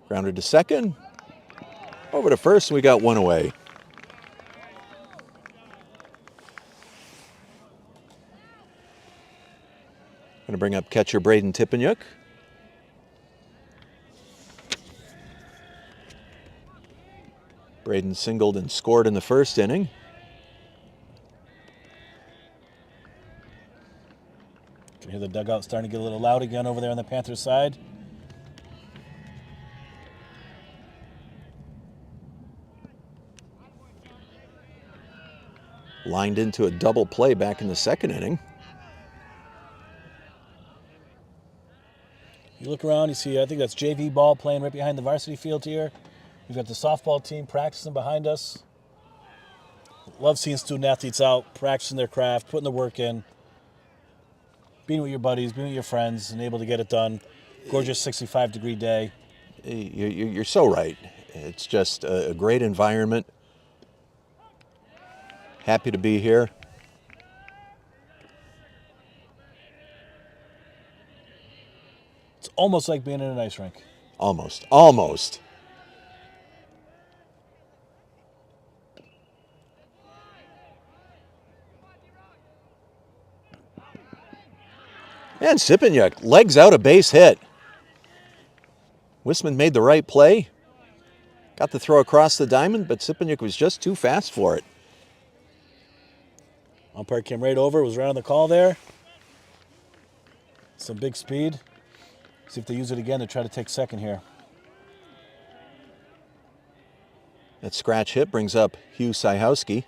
Grounded to second. Over to first, and we got one away. Going to bring up catcher Braden Tipeniuk. Braden singled and scored in the first inning. Can hear the dugout starting to get a little loud again over there on the Panthers side. Lined into a double play back in the second inning. You look around, you see, I think that's JV ball playing right behind the varsity field here. We've got the softball team practicing behind us. Love seeing student athletes out, practicing their craft, putting the work in, being with your buddies, being with your friends, and able to get it done. Gorgeous 65-degree day. You're so right. It's just a great environment. Happy to be here. It's almost like being in an ice rink. Almost. Almost. And Sipanyuk legs out a base hit. Wisman made the right play. Got the throw across the diamond, but Sipanyuk was just too fast for it. Umpire came right over, was right on the call there. Some big speed. See if they use it again to try to take second here. That scratch hit brings up Hugh Syhowski.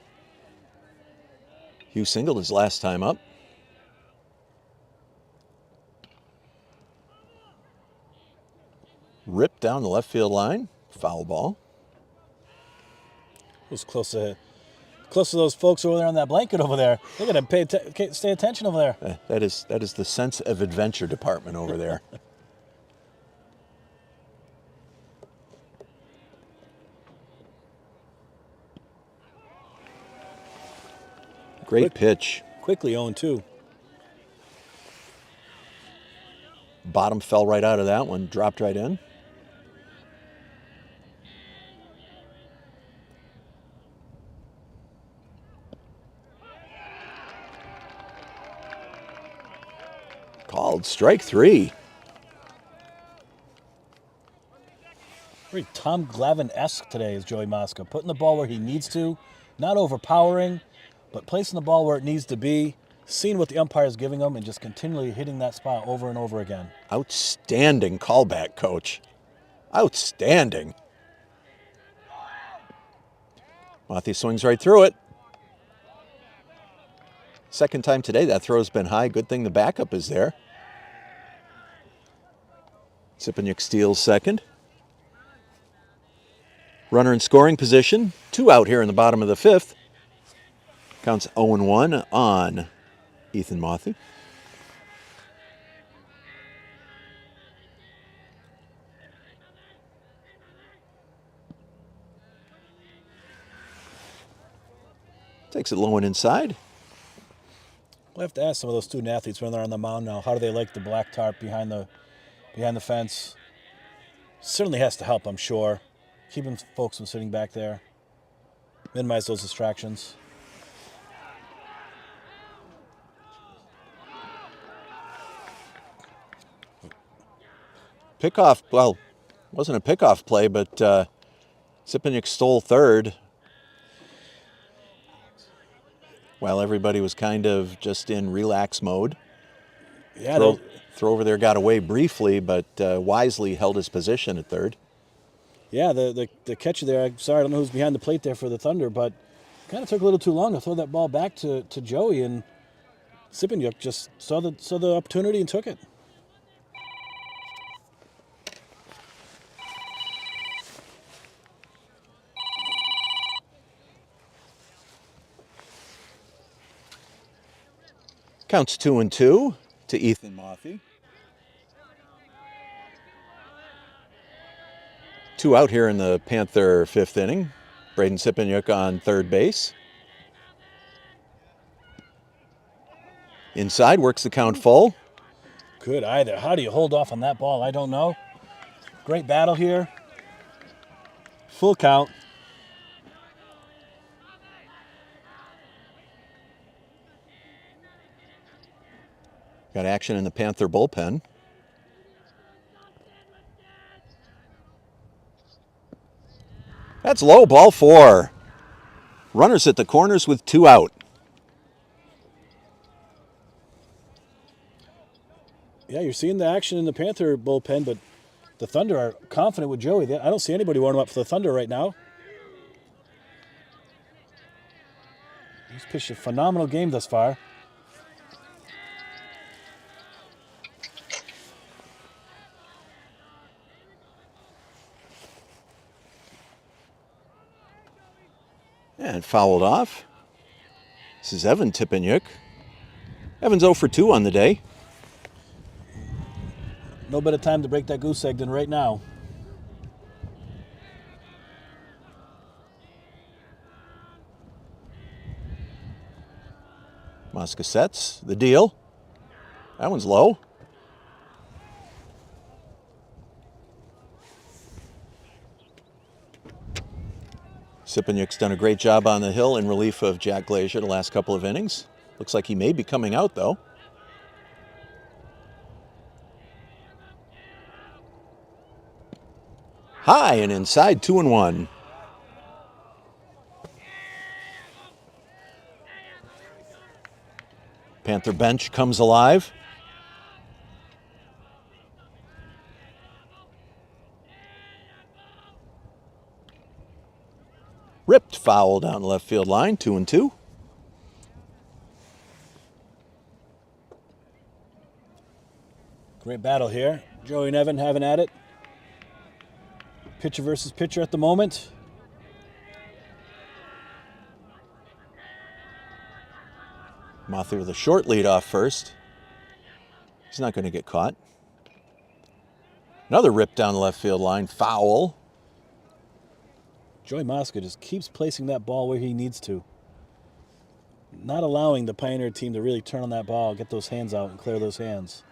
Hugh singled his last time up. Ripped down the left field line. Foul ball. It was close to those folks over there on that blanket over there. They're going to stay attention over there. That is the sense of adventure department over there. Great pitch. Quickly 0-2. Bottom fell right out of that one. Dropped right in. Called strike 3. Very Tom Glavine-esque today is Joey Mosca. Putting the ball where he needs to, not overpowering, but placing the ball where it needs to be, seeing what the umpire is giving him, and just continually hitting that spot over and over again. Outstanding callback, Coach. Outstanding. Mothy swings right through it. Second time today that throw's been high. Good thing the backup is there. Sipanyuk steals second. Runner in scoring position. 2 out here in the bottom of the 5th. Counts 0-1 on Ethan Mothy. Takes it low and inside. We'll have to ask some of those student athletes when they're on the mound now, how do they like the black tarp behind the fence? Certainly has to help, I'm sure. Keeping folks from sitting back there. Minimize those distractions. Pickoff, well, wasn't a pickoff play, but Sipanyuk stole third while everybody was kind of just in relax mode. Yeah, throw over there got away briefly, but wisely held his position at third. Yeah, the catcher there, I'm sorry, I don't know who's behind the plate there for the Thunder, but kind of took a little too long to throw that ball back to Joey, and Sipanyuk just saw the opportunity and took it. Counts 2-2 to Ethan Mothy. 2 out here in the Panther 5th inning. Braden Sipanyuk on third base. Inside, works the count full. Good eye there. How do you hold off on that ball? I don't know. Great battle here. Full count. Got action in the Panther bullpen. That's low, ball 4. Runners at the corners with 2 out. Yeah, you're seeing the action in the Panther bullpen, but the Thunder are confident with Joey. I don't see anybody warming up for the Thunder right now. He's pitched a phenomenal game thus far. And fouled off. This is Evan Tippenyuk. Evan's 0 for 2 on the day. No better time to break that goose egg than right now. Mosca sets the deal. That one's low. Sipanyuk's done a great job on the hill in relief of Jack Glazier the last couple of innings. Looks like he may be coming out, though. High and inside, 2-1. Panther bench comes alive. Ripped foul down the left field line, 2-2. Great battle here. Joey and Evan having at it. Pitcher versus pitcher at the moment. Mothie with a short lead off first. He's not going to get caught. Another rip down the left field line, foul. Joey Mosca just keeps placing that ball where he needs to. Not allowing the Pioneer team to really turn on that ball, get those hands out and clear those hands.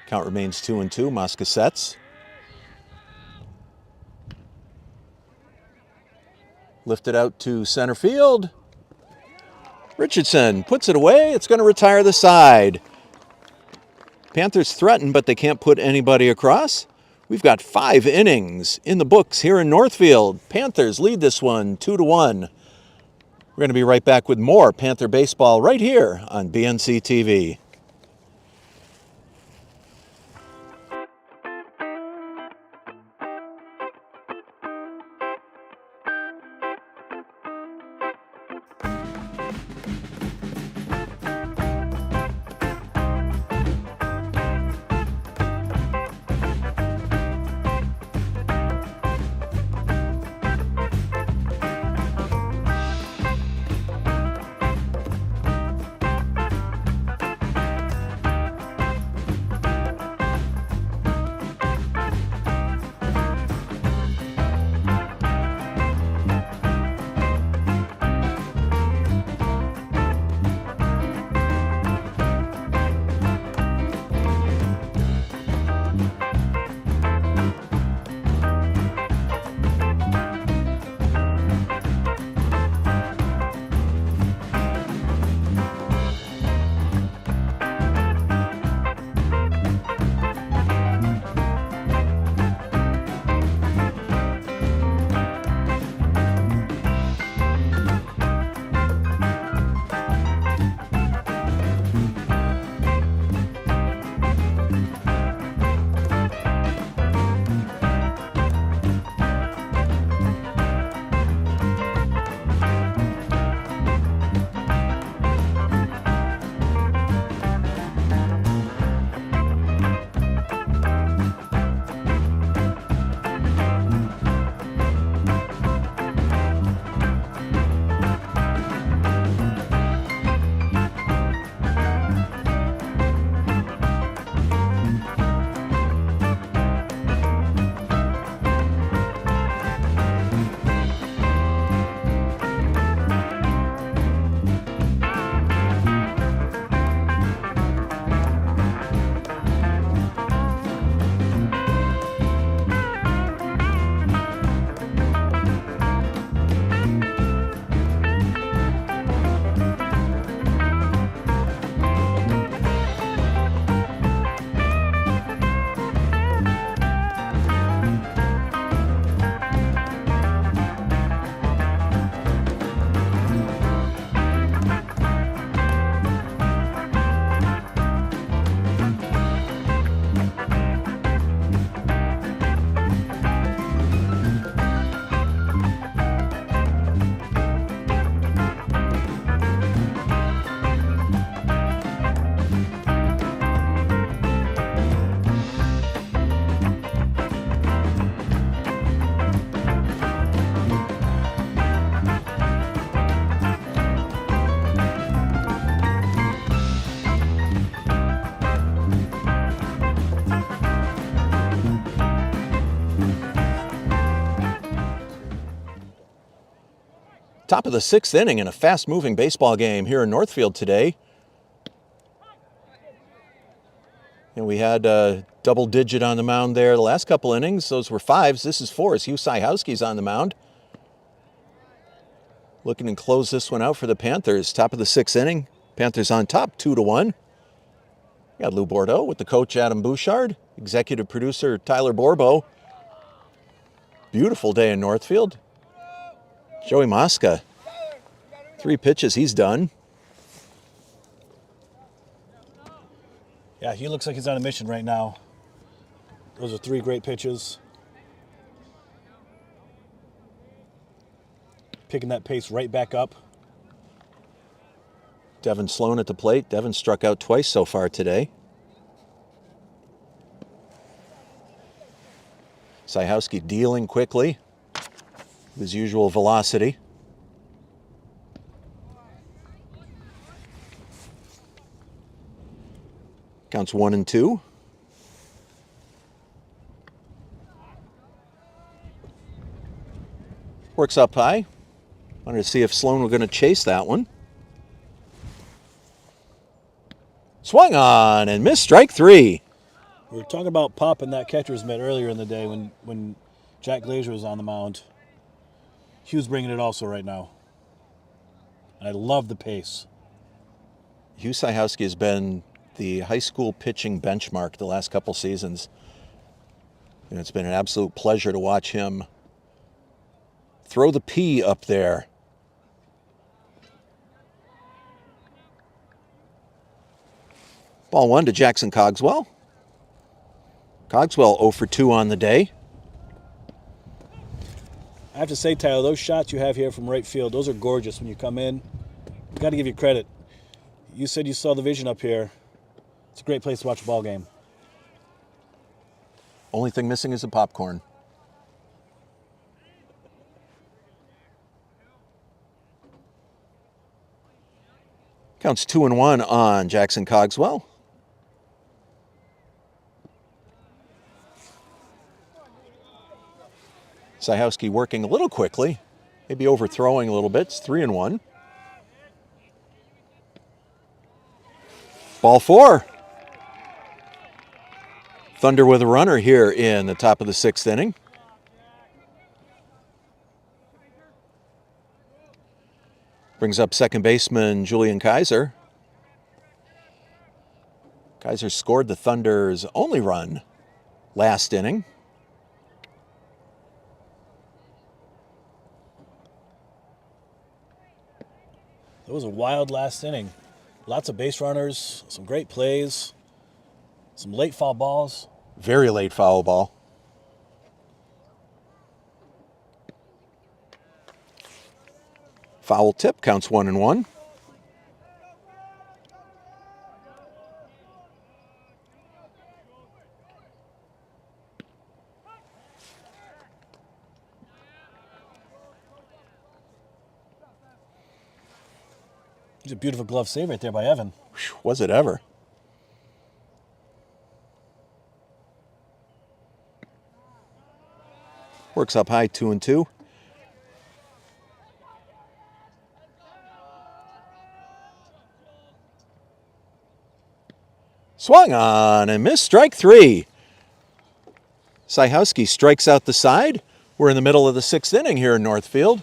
Count remains 2-2. Mosca sets. Lifted out to center field. Richardson puts it away. It's going to retire the side. Panthers threaten, but they can't put anybody across. We've got 5 innings in the books here in Northfield. Panthers lead this one 2-1. We're going to be right back with more Panther baseball right here on BNC TV. Top of the 6th inning in a fast-moving baseball game here in Northfield today. And we had Double digit on the mound there. The last couple innings, those were 5s. This is 4s. Hugh Syhowski's on the mound. Looking to close this one out for the Panthers. Top of the 6th inning. Panthers on top, 2-1. Got Lou Bordeaux with the coach Adam Bouchard. Executive producer Tyler Borbo. Beautiful day in Northfield. Joey Mosca. 3 pitches, he's done. Yeah, he looks like he's on a mission right now. Those are 3 great pitches. Picking that pace right back up. Devin Sloan at the plate. Devin struck out twice so far today. Syhowski dealing quickly. His usual velocity. Counts 1-2. Works up high. Wanted to see if Sloan were going to chase that one. Swung on and missed, strike 3. We were talking about popping that catcher's mitt earlier in the day when Jack Glazier was on the mound. Hugh's bringing it also right now. I love the pace. Hugh Syhowski has been the high school pitching benchmark the last couple seasons. And it's been an absolute pleasure to watch him throw the P up there. Ball 1 to Jackson Cogswell. Cogswell 0 for 2 on the day. I have to say, Tyler, those shots you have here from right field, those are gorgeous when you come in. You got to give you credit. You said you saw the vision up here. It's a great place to watch a ball game. Only thing missing is the popcorn. Counts 2-1 on Jackson Cogswell. Syhowski working a little quickly, maybe overthrowing a little bit. It's 3-1. Ball 4. Thunder with a runner here in the top of the 6th inning. Brings up second baseman Julian Kaiser. Kaiser scored the Thunder's only run last inning. It was a wild last inning. Lots of base runners, some great plays, some late foul balls. Very late foul ball. Foul tip, counts 1-1. It's a beautiful glove save right there by Evan. Whew, was it ever? Works up high, 2-2. Swung on and missed, strike 3. Syhowski strikes out the side. We're in the middle of the 6th inning here in Northfield.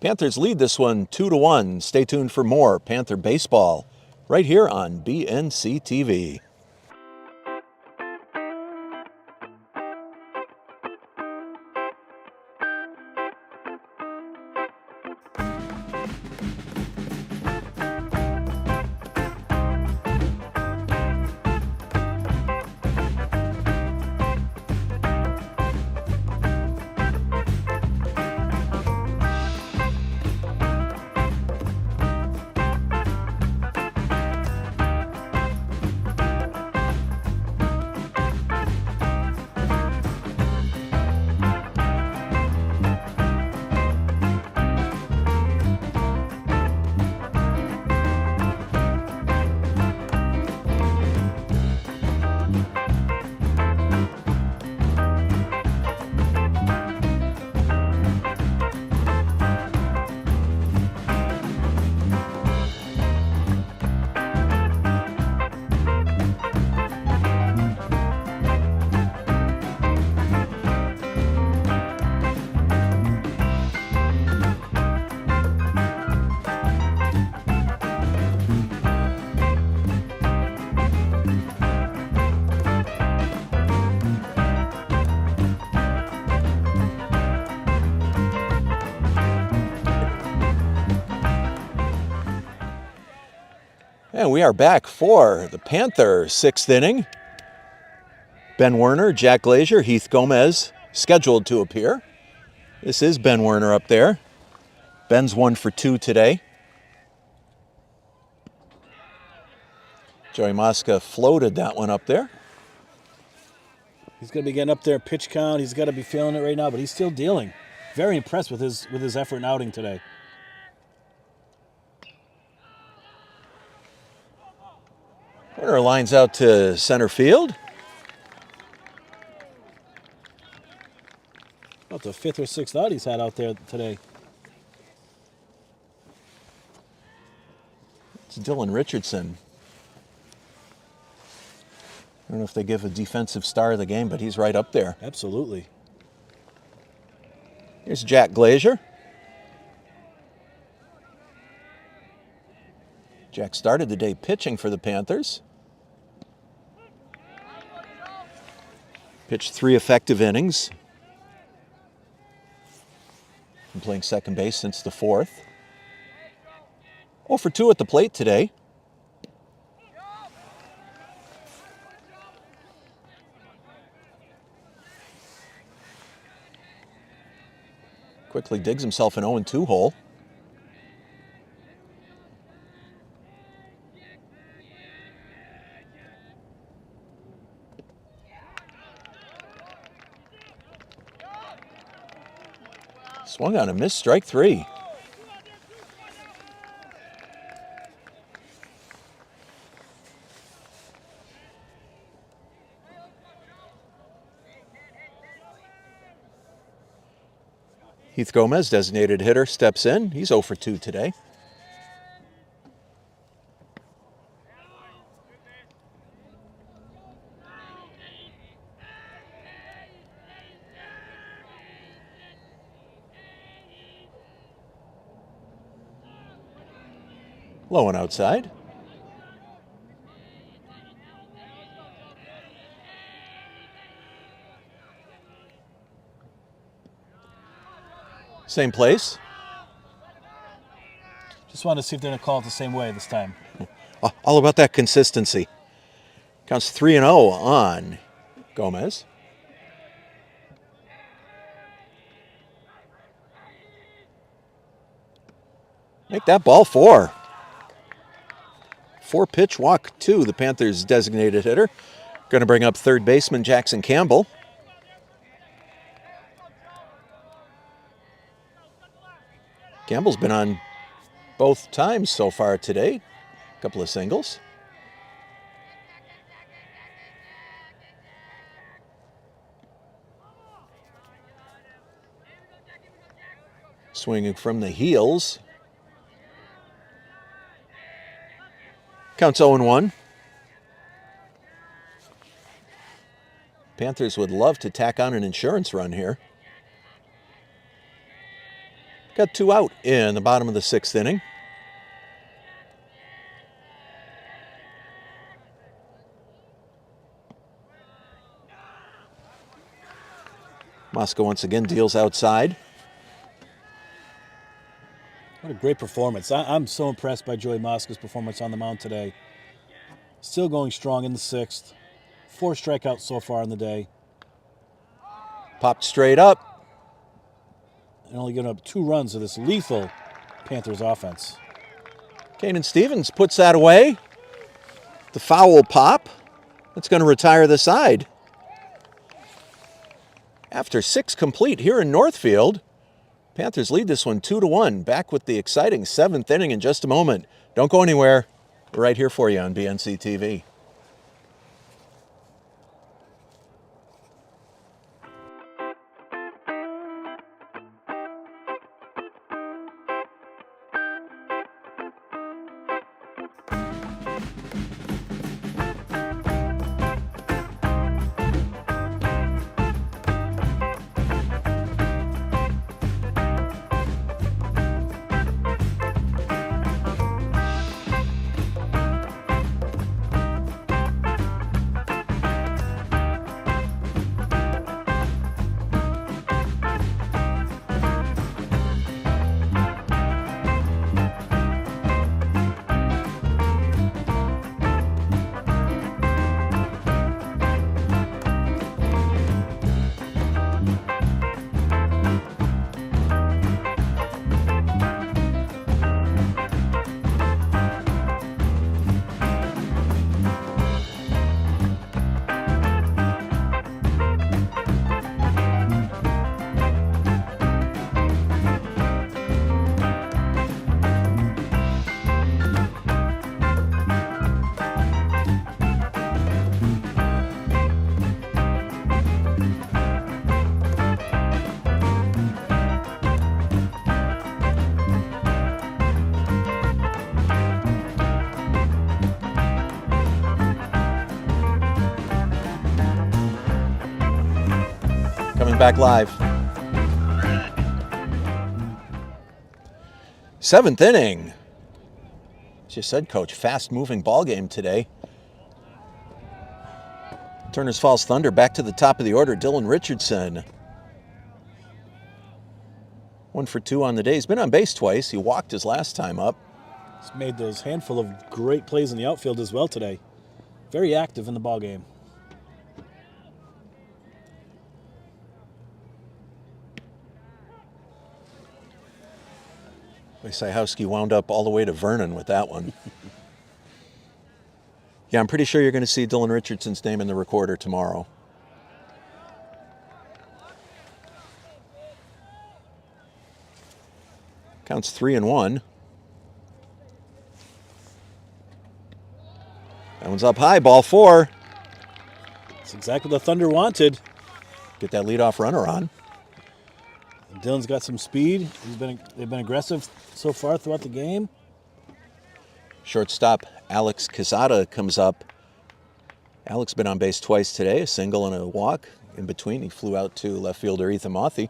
Panthers lead this one 2-1. Stay tuned for more Panther baseball right here on BNC TV. And we are back for the Panther 6th inning. Ben Werner, Jack Glazier, Heath Gomez scheduled to appear. This is Ben Werner up there. Ben's 1 for 2 today. Joey Mosca floated that one up there. He's going to be getting up there, pitch count. He's got to be feeling it right now, but he's still dealing. Very impressed with his effort and outing today. Werner lines out to center field. About the 5th or 6th out he's had out there today. It's Dylan Richardson. I don't know if they give a defensive star of the game, but he's right up there. Absolutely. Here's Jack Glazier. Jack started the day pitching for the Panthers. Pitched 3 effective innings. Been playing second base since the 4th. 0 for 2 at the plate today. Quickly digs himself an 0-2 hole. Swung on a missed, strike 3. Heath Gomez, designated hitter, steps in. He's 0 for 2 today. Low and outside. Same place. Just wanted to see if they're going to call it the same way this time. All about that consistency. Counts 3-0 on Gomez. Make that ball 4. 4-pitch walk to the Panthers' designated hitter. Going to bring up third baseman Jackson Campbell. Campbell's been on both times so far today. A couple of singles. Swinging from the heels. Counts 0-1. Panthers would love to tack on an insurance run here. Got 2 out in the bottom of the 6th inning. Mosca once again deals outside. What a great performance. I'm so impressed by Joey Mosca's performance on the mound today. Still going strong in the 6th. 4 strikeouts so far in the day. Popped straight up. And only giving up 2 runs to this lethal Panthers offense. Kanan Stevens puts that away. The foul pop. That's going to retire the side. After 6 complete here in Northfield, Panthers lead this one 2-1. Back with the exciting 7th inning in just a moment. Don't go anywhere. We're right here for you on BNC TV. coming back live. 7th inning. As you said, Coach, fast-moving ball game today. Turner's Falls Thunder back to the top of the order. Dylan Richardson. 1 for 2 on the day. He's been on base twice. He walked his last time up. He's made those handful of great plays in the outfield as well today. Very active in the ball game. Sajowski wound up all the way to Vernon with that one. Yeah, I'm pretty sure you're going to see Dylan Richardson's name in the recorder tomorrow. Counts 3-1. That one's up high, ball 4. That's exactly what the Thunder wanted. Get that leadoff runner on. And Dylan's got some speed. They've been aggressive so far throughout the game. Shortstop Alex Quezada comes up. Alex been on base twice today, a single and a walk. In between, he flew out to left fielder Ethan Mothy.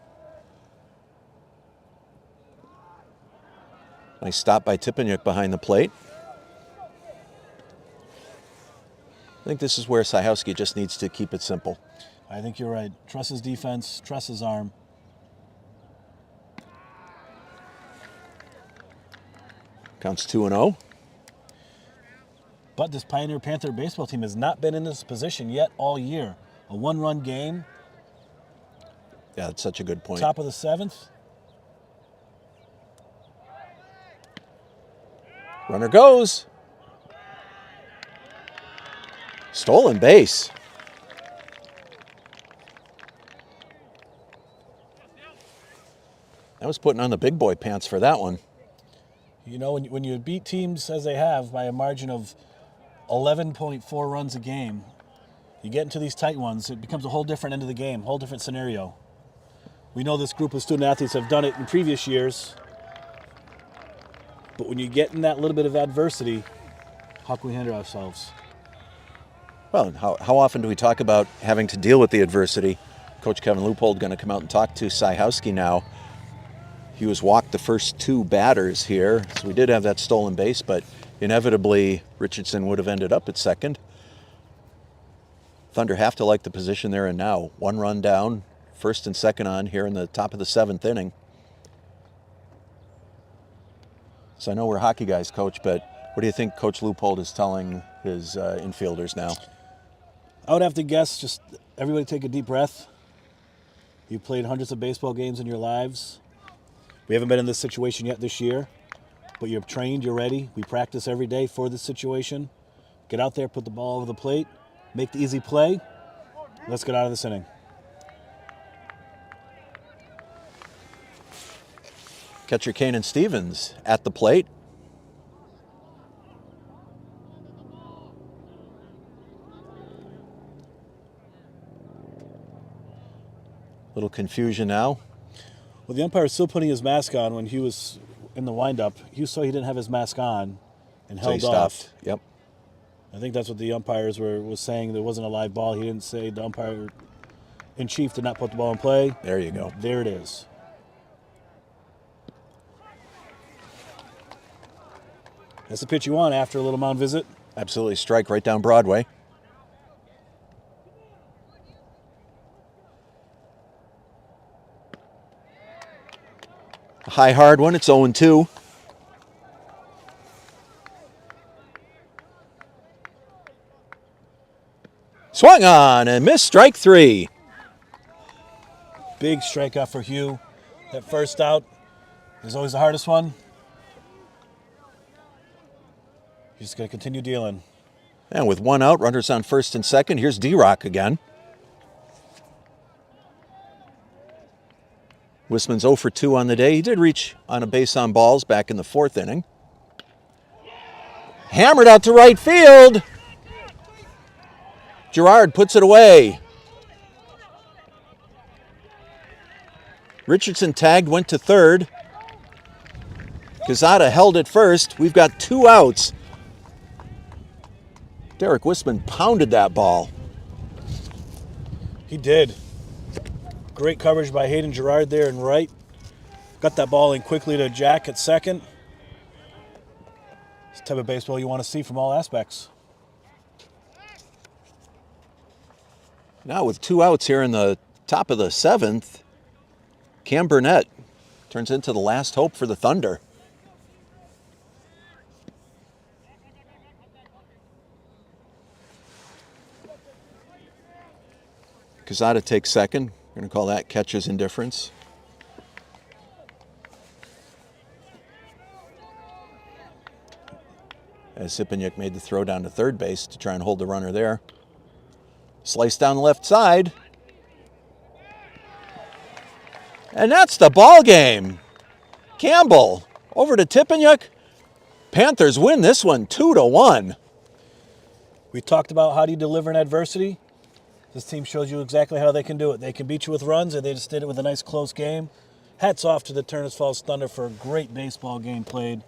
Nice stop by Tipaniuk behind the plate. I think this is where Sajowski just needs to keep it simple. I think you're right. Trust his defense, trust his arm. Counts 2-0. But this Pioneer Panther baseball team has not been in this position yet all year. A one-run game. Yeah, that's such a good point. Top of the 7th. Runner goes. Stolen base. That was putting on the big boy pants for that one. You know, when you beat teams as they have by a margin of 11.4 runs a game, you get into these tight ones, it becomes a whole different end of the game, whole different scenario. We know this group of student athletes have done it in previous years, but when you get in that little bit of adversity, how can we handle ourselves? Well, how often do we talk about having to deal with the adversity? Coach Kevin Leupold going to come out and talk to Sajowski now. He was walked the first 2 batters here, so we did have that stolen base, but inevitably Richardson would have ended up at second. Thunder have to like the position they're in now. 1 run down, first and second on here in the top of the 7th inning. So I know we're hockey guys, Coach, but what do you think Coach Leupold is telling his infielders now? I would have to guess just everybody take a deep breath. You've played hundreds of baseball games in your lives. We haven't been in this situation yet this year, but you're trained, you're ready. We practice every day for this situation. Get out there, put the ball over the plate, make the easy play. Let's get out of this inning. Catcher Kanan Stevens at the plate. Little confusion now. Well, the umpire is still putting his mask on. When he was in the windup, he saw he didn't have his mask on and So he held off. stopped. Yep. I think that's what the umpires was saying. There wasn't a live ball. He didn't say the umpire in chief did not put the ball in play. There you go. There it is. That's the pitch you want after a little mound visit. Absolutely, strike right down Broadway. A high hard one, it's 0-2. Swung on and missed, strike 3. Big strikeout for Hugh. That first out is always the hardest one. He's just going to continue dealing. And with 1 out, runners on first and second. Here's D-Rock again. Wisman's 0 for 2 on the day. He did reach on a base on balls back in the 4th inning. Hammered out to right field. Gerard puts it away. Richardson tagged, went to third. Quezada held it first. We've got 2 outs. Derek Wisman pounded that ball. He did. Great coverage by Hayden Girard there in right. Got that ball in quickly to Jack at second. It's the type of baseball you want to see from all aspects. Now with 2 outs here in the top of the 7th, Cam Burnett turns into the last hope for the Thunder. Quezada takes second. We're going to call that catcher's indifference. As Sipanyuk made the throw down to third base to try and hold the runner there. Slice down the left side. And that's the ball game. Campbell over to Tipanyuk. Panthers win this one 2-1. We talked about how do you deliver in adversity. This team shows you exactly how they can do it. They can beat you with runs, and they just did it with a nice close game. Hats off to the Turners Falls Thunder for a great baseball game played.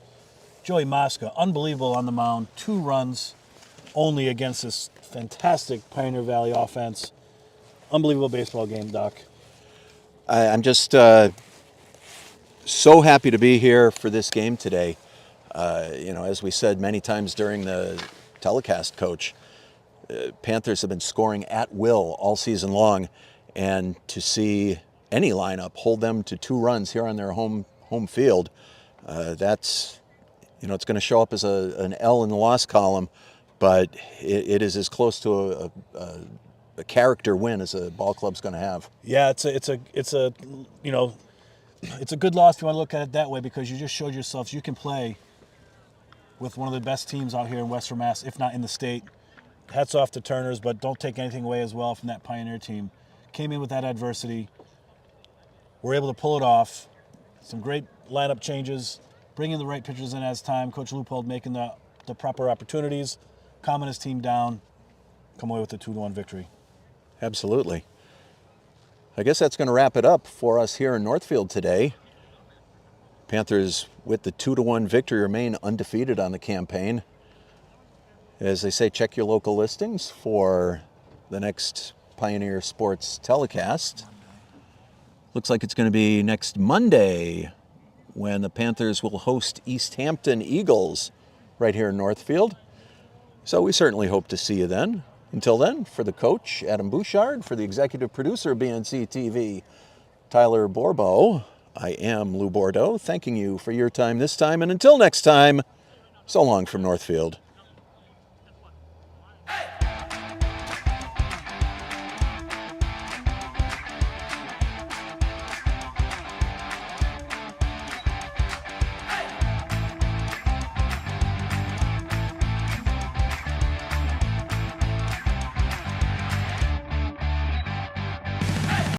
Joey Mosca, unbelievable on the mound. 2 runs only against this fantastic Pioneer Valley offense. Unbelievable baseball game, Doc. I'm just so happy to be here for this game today. As we said many times during the telecast, Coach, Panthers have been scoring at will all season long, and to see any lineup hold them to 2 runs here on their home field, that's, it's going to show up as an L in the loss column, but it is as close to a character win as a ball club's going to have. Yeah, it's a good loss if you want to look at it that way, because you just showed yourselves you can play with one of the best teams out here in Western Mass, if not in the state. Hats off to Turners, but don't take anything away as well from that Pioneer team. Came in with that adversity. We're able to pull it off. Some great lineup changes, bringing the right pitchers in as time. Coach Leupold making the proper opportunities, calming his team down, come away with a 2-1 victory. Absolutely. I guess that's going to wrap it up for us here in Northfield today. Panthers, with the 2-1 victory, remain undefeated on the campaign. As they say, check your local listings for the next Pioneer Sports telecast. Looks like it's going to be next Monday when the Panthers will host East Hampton Eagles right here in Northfield. So we certainly hope to see you then. Until then, for the coach, Adam Bouchard, for the executive producer of BNC TV, Tyler Borbo, I am Lou Bordeaux, thanking you for your time this time. And until next time, so long from Northfield.